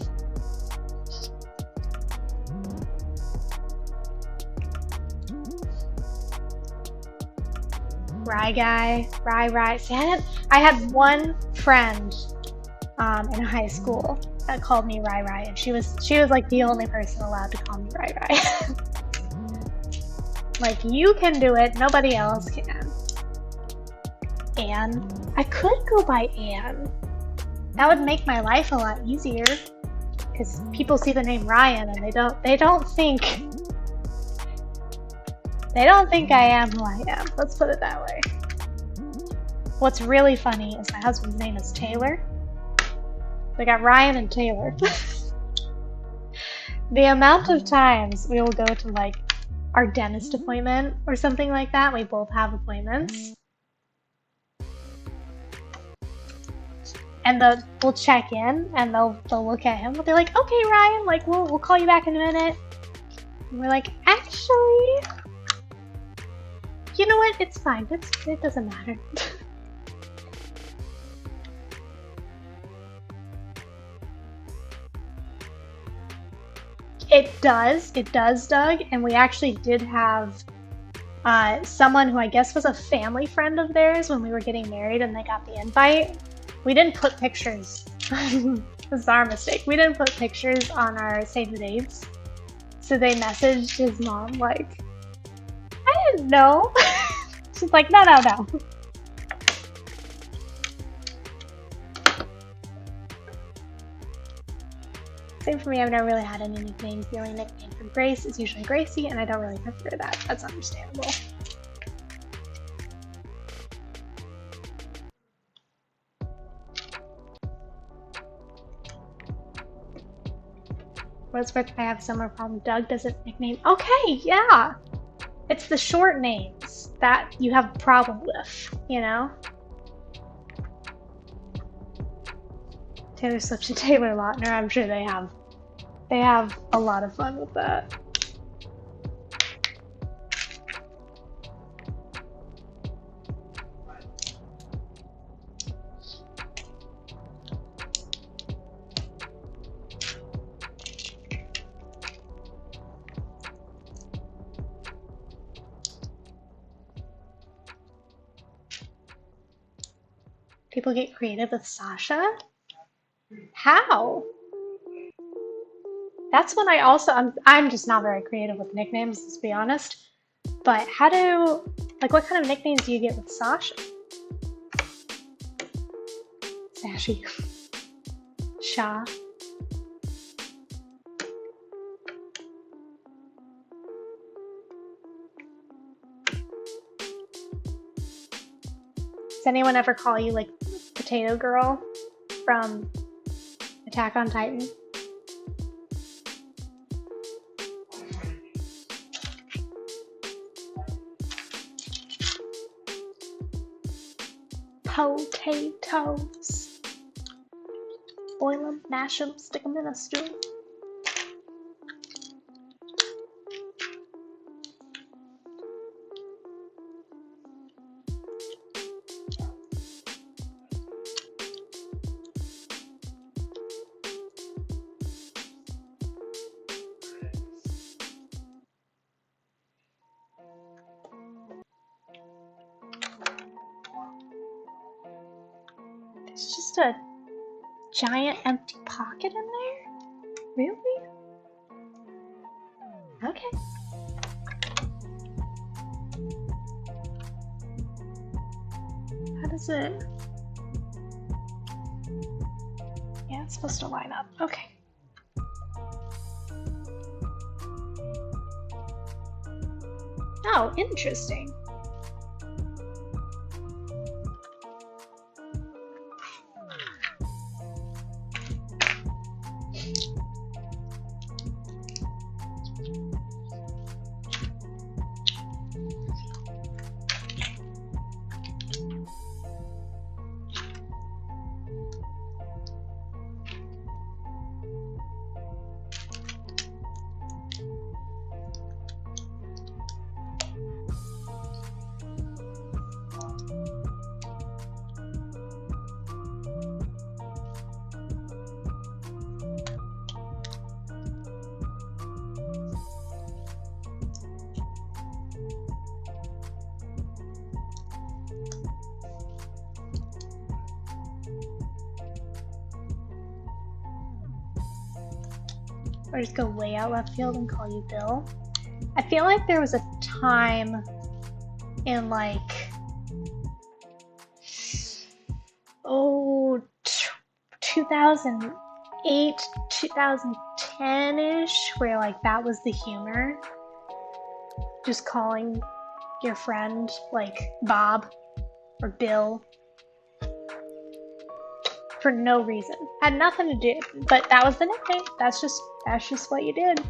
Rye guy, Rye. See, I had one friend in high school that called me Rye, and she was like the only person allowed to call me Rye. Like, you can do it, nobody else can. Anne. I could go by Anne. That would make my life a lot easier. Because people see the name Ryan and they don't think I am who I am. Let's put it that way. What's really funny is my husband's name is Taylor. We got Ryan and Taylor. The amount of times we will go to like our dentist appointment or something like that. We both have appointments. And we'll check in and they'll look at him. They'll be like, okay, Ryan, like we'll call you back in a minute. And we're like, actually, you know what? It's fine. It doesn't matter. It does, Doug. And we actually did have someone who I guess was a family friend of theirs when we were getting married and they got the invite. We didn't put pictures. This is our mistake. We didn't put pictures on our save the dates. So they messaged his mom like, I didn't know. She's like, no. Same for me, I've never really had any nicknames. The only nickname for Grace is usually Gracie, and I don't really prefer that. That's understandable. What's worth I have a similar problem. Doug doesn't nickname. Okay, yeah. It's the short names that you have a problem with, you know? Taylor Swift and Taylor Lautner, I'm sure they have a lot of fun with that. People get creative with Sasha? How? That's when I'm just not very creative with nicknames, let's be honest. But how do, like, what kind of nicknames do you get with Sasha? Sashi. Sha. Does anyone ever call you, like, Potato Girl from Attack on Titan? Potatoes. Boil them, mash them, stick them in a stew. It's just a giant empty pocket in there? Really? Okay. How does it... Yeah, it's supposed to line up. Okay. Oh, interesting. Or just go way out left field and call you Bill. I feel like there was a time in like, 2008, 2010-ish, where like that was the humor. Just calling your friend like Bob or Bill. For no reason. Had nothing to do, but that was the nickname. That's just what you did.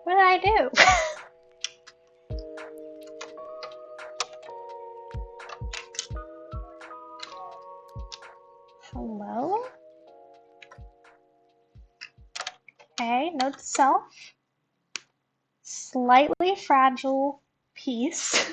What did I do? Hello? Okay, note to self. Slightly fragile piece.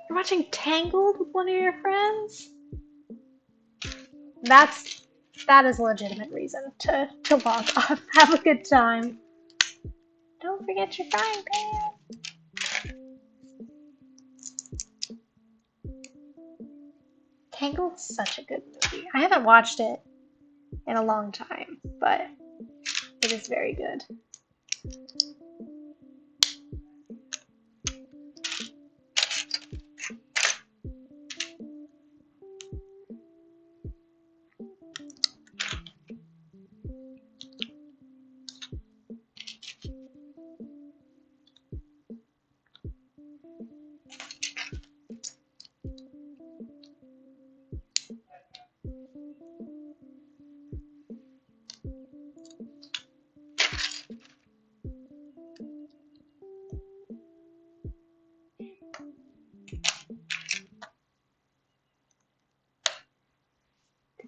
You're watching Tangled with one of your friends? That is a legitimate reason to log off. Have a good time. Don't forget your frying pan. Tangled's such a good movie. I haven't watched it in a long time, but it is very good.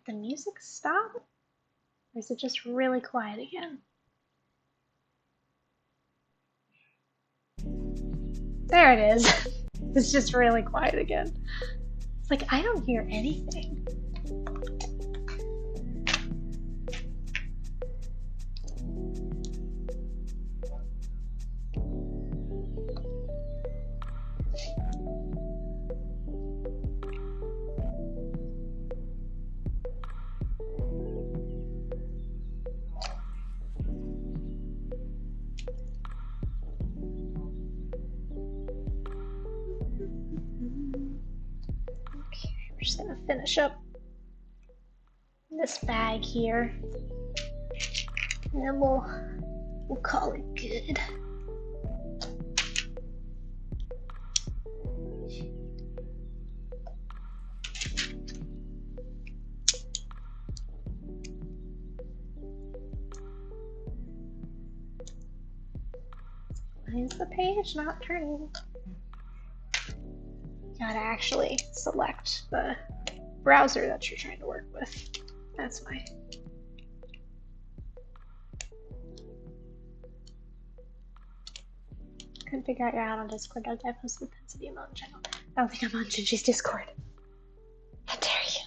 Did the music stop? Or is it just really quiet again? There it is. It's just really quiet again. It's like, I don't hear anything. We're just gonna finish up this bag here, and then we'll call it good. Why is the page not turning? Gotta actually select the browser that you're trying to work with. That's why. Couldn't figure out you're out on Discord, Doug. I posted the Pensity emote channel. I don't think I'm on Gingy's Discord. How dare you?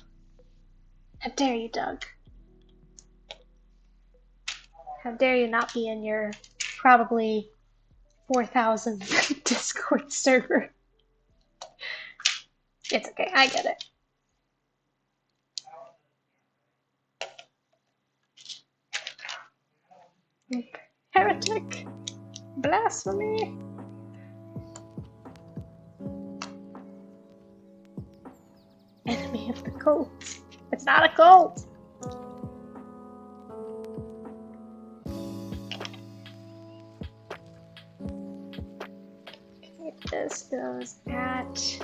How dare you, Doug? How dare you not be in your probably 4,000 Discord server? It's okay, I get it. Heretic! Blasphemy! Enemy of the cult. It's not a cult! Okay, this goes at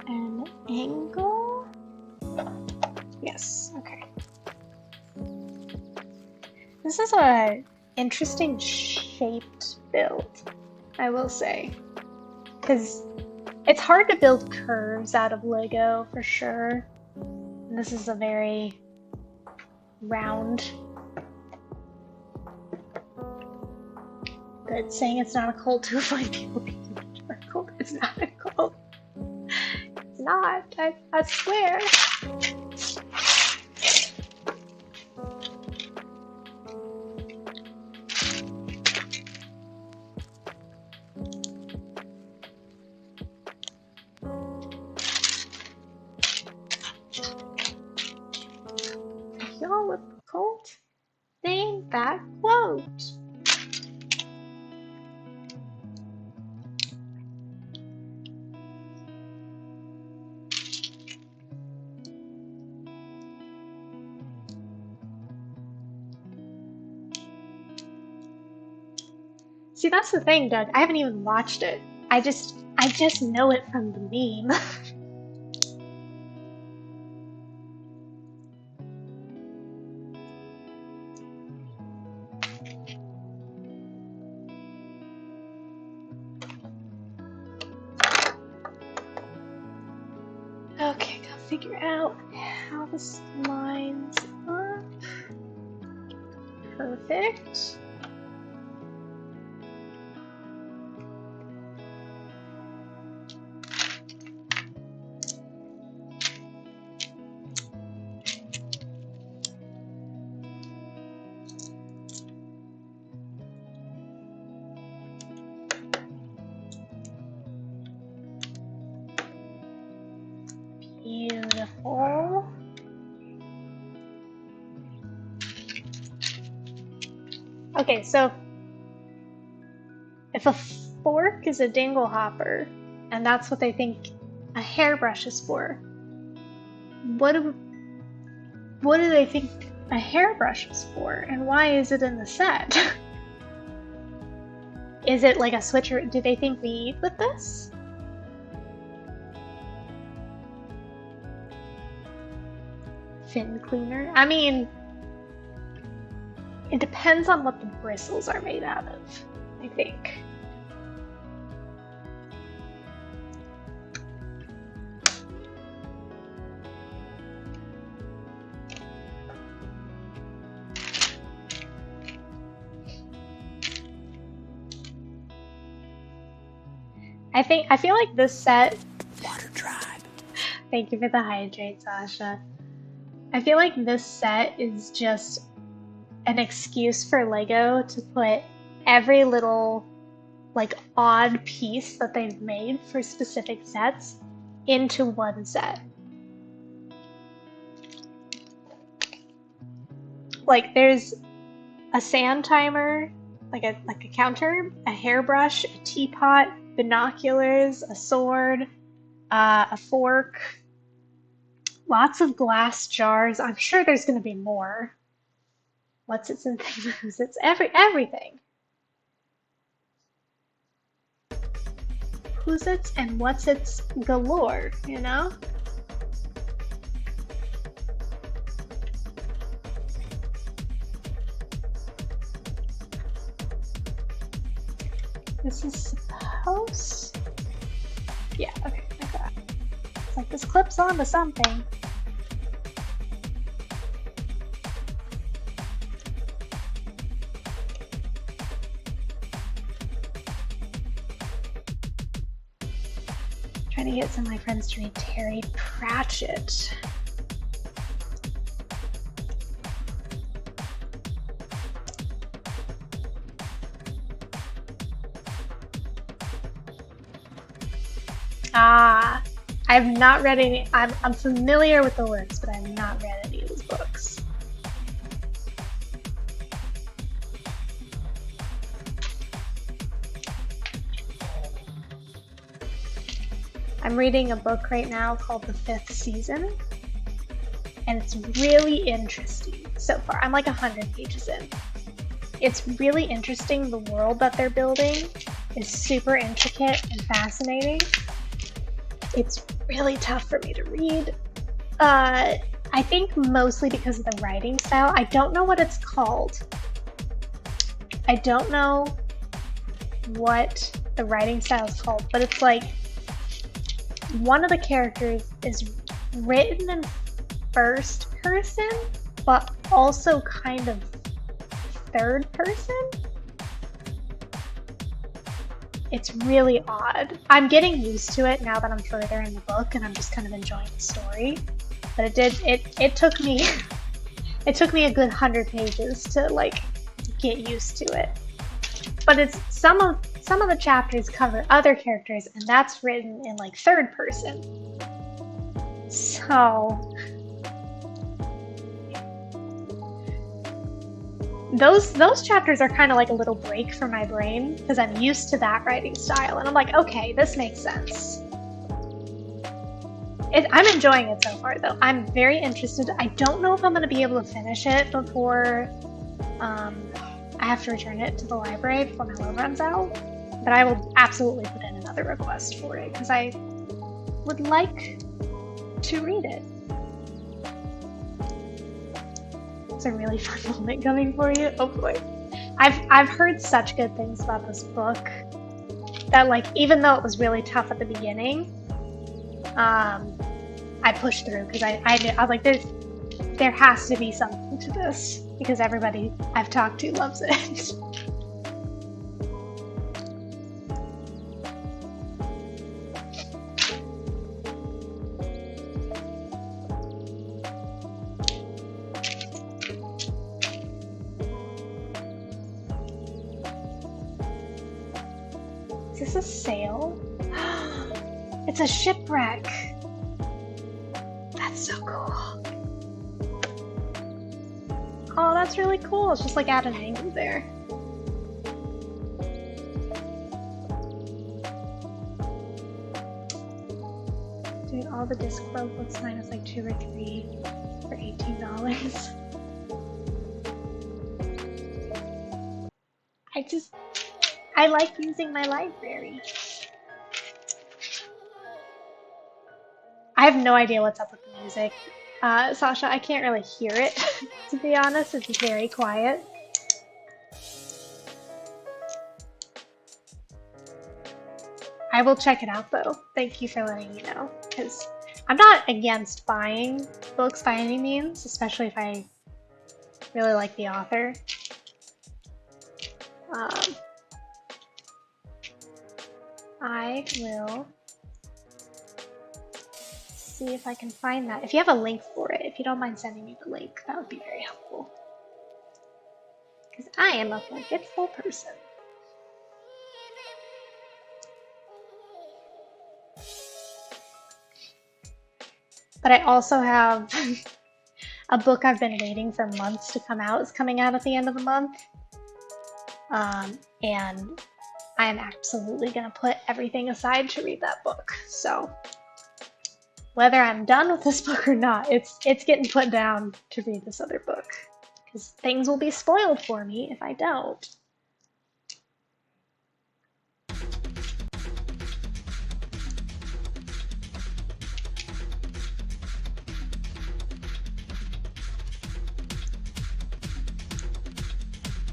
an angle? Yes, okay. This is a interesting shaped build, I will say. Because it's hard to build curves out of Lego for sure. And this is a very round. Good, saying it's not a cult to avoid people being a cult. It's not a cult. It's not, I swear. Y'all with the cult? They ain't that quote. See, that's the thing, Doug. I haven't even watched it. I just know it from the meme. Okay, gotta figure out how this lines up. Perfect. Beautiful. Okay, so if a fork is a dingle hopper, and that's what they think a hairbrush is for, what do they think a hairbrush is for, and why is it in the set? Is it like a switcher? Do they think we eat with this? Fin cleaner? I mean, it depends on what the bristles are made out of, I think. I feel like this set. Water tribe. Thank you for the hydrate, Sasha. I feel like this set is just an excuse for Lego to put every little like odd piece that they've made for specific sets into one set. Like there's a sand timer, like a counter, a hairbrush, a teapot, binoculars, a sword, a fork, lots of glass jars. I'm sure there's going to be more. What's its and things? It's everything. Who's its and what's its galore, you know? This is supposed... Yeah, okay, like that. It's like this clips onto something. Trying to get some of my friends to read Terry Pratchett. I've not read any. I'm familiar with the works, but I have not read any of his books. I'm reading a book right now called The Fifth Season, and it's really interesting so far. I'm like 100 pages in. It's really interesting. The world that they're building is super intricate and fascinating. It's really tough for me to read. I think mostly because of the writing style. I don't know what it's called. I don't know what the writing style is called, but it's like one of the characters is written in first person, but also kind of third person. It's really odd. I'm getting used to it now that I'm further in the book and I'm just kind of enjoying the story. But it took me it took me a good 100 pages to like get used to it. But it's some of the chapters cover other characters and that's written in like third person. So those chapters are kind of like a little break for my brain because I'm used to that writing style and I'm like, okay, this makes sense. I'm enjoying it so far though. I'm very interested. I don't know if I'm going to be able to finish it before I have to return it to the library before my loan runs out, but I will absolutely put in another request for it because I would like to read it. It's a really fun moment coming for you. Oh boy. I've heard such good things about this book that like even though it was really tough at the beginning, I pushed through because I was like there has to be something to this because everybody I've talked to loves it. Is this a sail? It's a shipwreck. That's so cool. Oh, that's really cool. It's just like at an angle there. Dude, all the disc broke looks minus like 2 or 3 for $18. I like using my library. I have no idea what's up with the music. Sasha, I can't really hear it, to be honest. It's very quiet. I will check it out though. Thank you for letting me know. Because I'm not against buying books by any means, especially if I really like the author. I will see if I can find that. If you have a link for it, if you don't mind sending me the link, that would be very helpful. Because I am a forgetful person. But I also have a book I've been waiting for months to come out. It's coming out at the end of the month. And I am absolutely going to put everything aside to read that book. So whether I'm done with this book or not, it's getting put down to read this other book. Because things will be spoiled for me if I don't.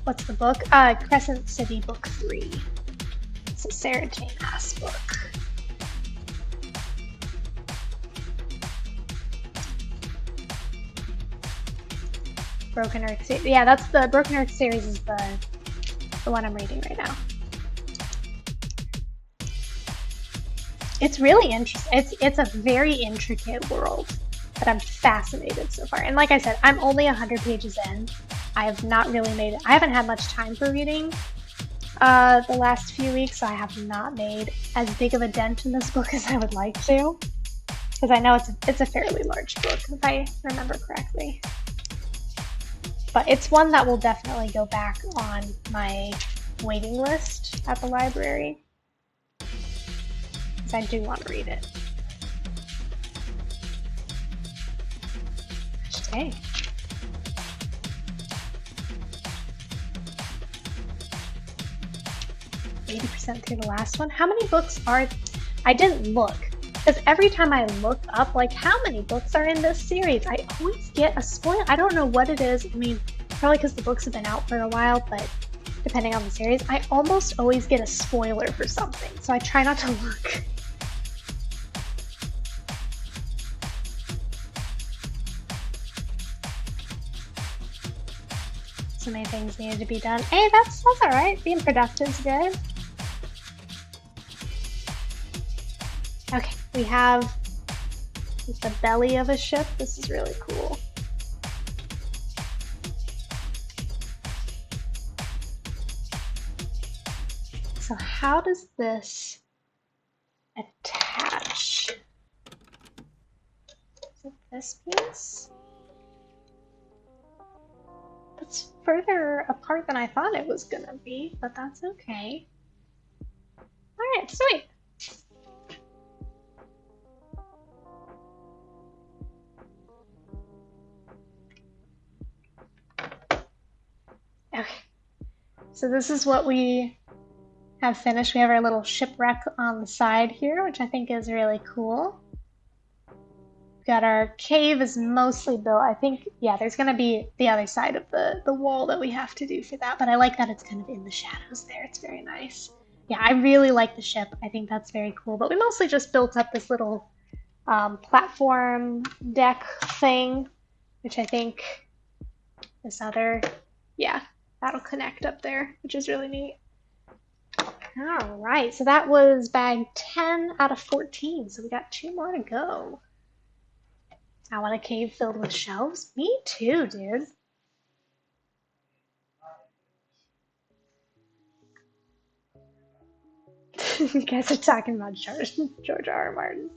What's the book? Crescent City Book 3. It's a Sarah Jane Maas book. Broken Earth series. Yeah, that's the Broken Earth series is the one I'm reading right now. It's really interesting. It's a very intricate world that I'm fascinated so far. And like I said, I'm only 100 pages in. I have not really made it. I haven't had much time for reading the last few weeks, so I have not made as big of a dent in this book as I would like to. Because I know it's a fairly large book, if I remember correctly. But it's one that will definitely go back on my waiting list at the library. Because I do want to read it. Okay. 80% through the last one. How many books are... I didn't look. Because every time I look up, like, how many books are in this series? I always get a spoiler. I don't know what it is. I mean, probably because the books have been out for a while, but depending on the series, I almost always get a spoiler for something. So I try not to look. So many things needed to be done. Hey, that's alright. Being productive is good. Okay, we have the belly of a ship. This is really cool. So how does this attach? Is it this piece? It's further apart than I thought it was gonna be, but that's okay. Alright, sweet. Okay, so this is what we have finished. We have our little shipwreck on the side here, which I think is really cool. We've got our cave is mostly built. I think, yeah, there's going to be the other side of the wall that we have to do for that, but I like that it's kind of in the shadows there. It's very nice. Yeah, I really like the ship. I think that's very cool, but we mostly just built up this little platform deck thing, which I think this other, yeah, that'll connect up there, which is really neat. All right, so that was bag 10 out of 14, so we got 2 more to go. I want a cave filled with shelves. Me too, dude. You guys are talking about George R. R. Martin.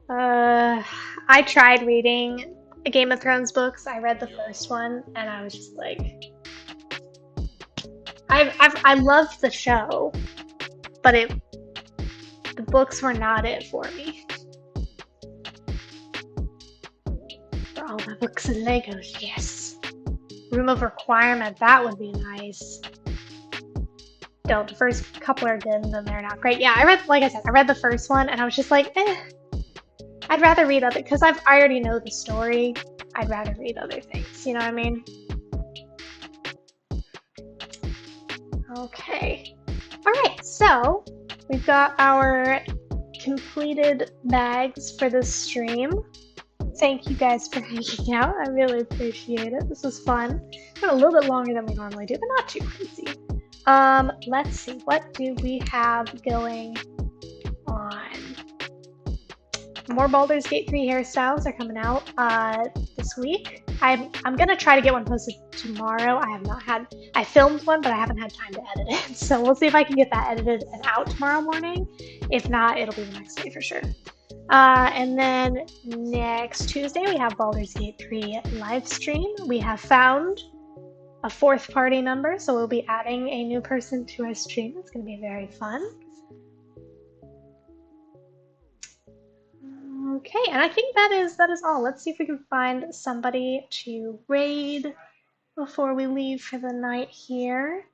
I tried reading Game of Thrones books. I read the first one, and I was just like, I loved the show, but the books were not it for me. For all my books and Legos, yes. Room of Requirement, that would be nice. Don't, the first couple are good and then they're not great. Yeah, like I said, I read the first one and I was just like, I'd rather read other, because I already know the story. I'd rather read other things, you know what I mean? Okay. Alright, so we've got our completed bags for this stream. Thank you guys for hanging out. I really appreciate it. This was fun. Went a little bit longer than we normally do, but not too crazy. Let's see. What do we have going more Baldur's Gate 3 hairstyles are coming out this week. I'm gonna try to get one posted tomorrow. I filmed one, but I haven't had time to edit it. So we'll see if I can get that edited and out tomorrow morning. If not, it'll be the next day for sure. And then next Tuesday, we have Baldur's Gate 3 live stream. We have found a fourth party member, so we'll be adding a new person to our stream. It's going to be very fun. Okay, and I think that is all. Let's see if we can find somebody to raid before we leave for the night here.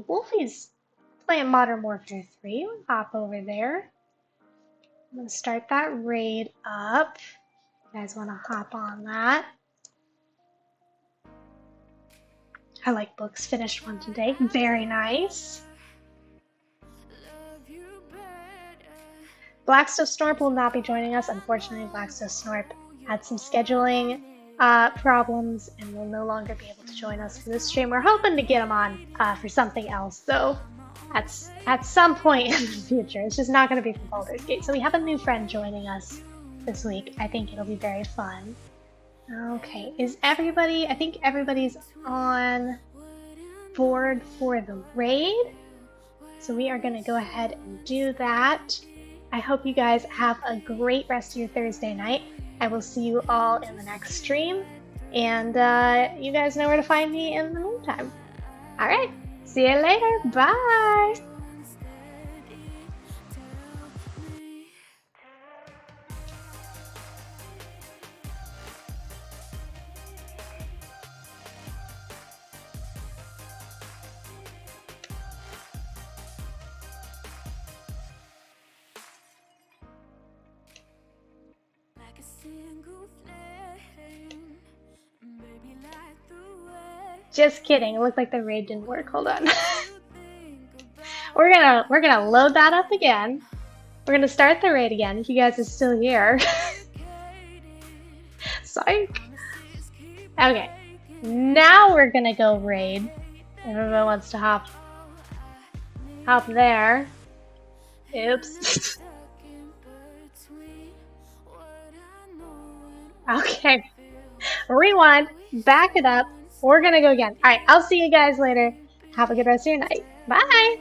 Wolfie's playing Modern Warfare 3. We'll hop over there. I'm going to start that raid up. You guys want to hop on that? I like books. Finished one today. Very nice. Blackstuff Snorp will not be joining us. Unfortunately, Blackstuff Snorp had some scheduling problems and will no longer be able to join us for this stream. We're hoping to get him on for something else, though. At some point in the future. It's just not going to be from Baldur's Gate. So we have a new friend joining us this week. I think it'll be very fun. Okay, is everybody... I think everybody's on board for the raid. So we are going to go ahead and do that. I hope you guys have a great rest of your Thursday night. I will see you all in the next stream. And you guys know where to find me in the meantime. Alright, see you later. Bye! Just kidding. It looked like the raid didn't work. Hold on. We're gonna load that up again. We're gonna start the raid again if you guys are still here. Psych. Okay. Now we're gonna go raid. Everyone wants to hop there. Oops. Okay. Rewind. Back it up. We're gonna go again. Alright, I'll see you guys later. Have a good rest of your night. Bye!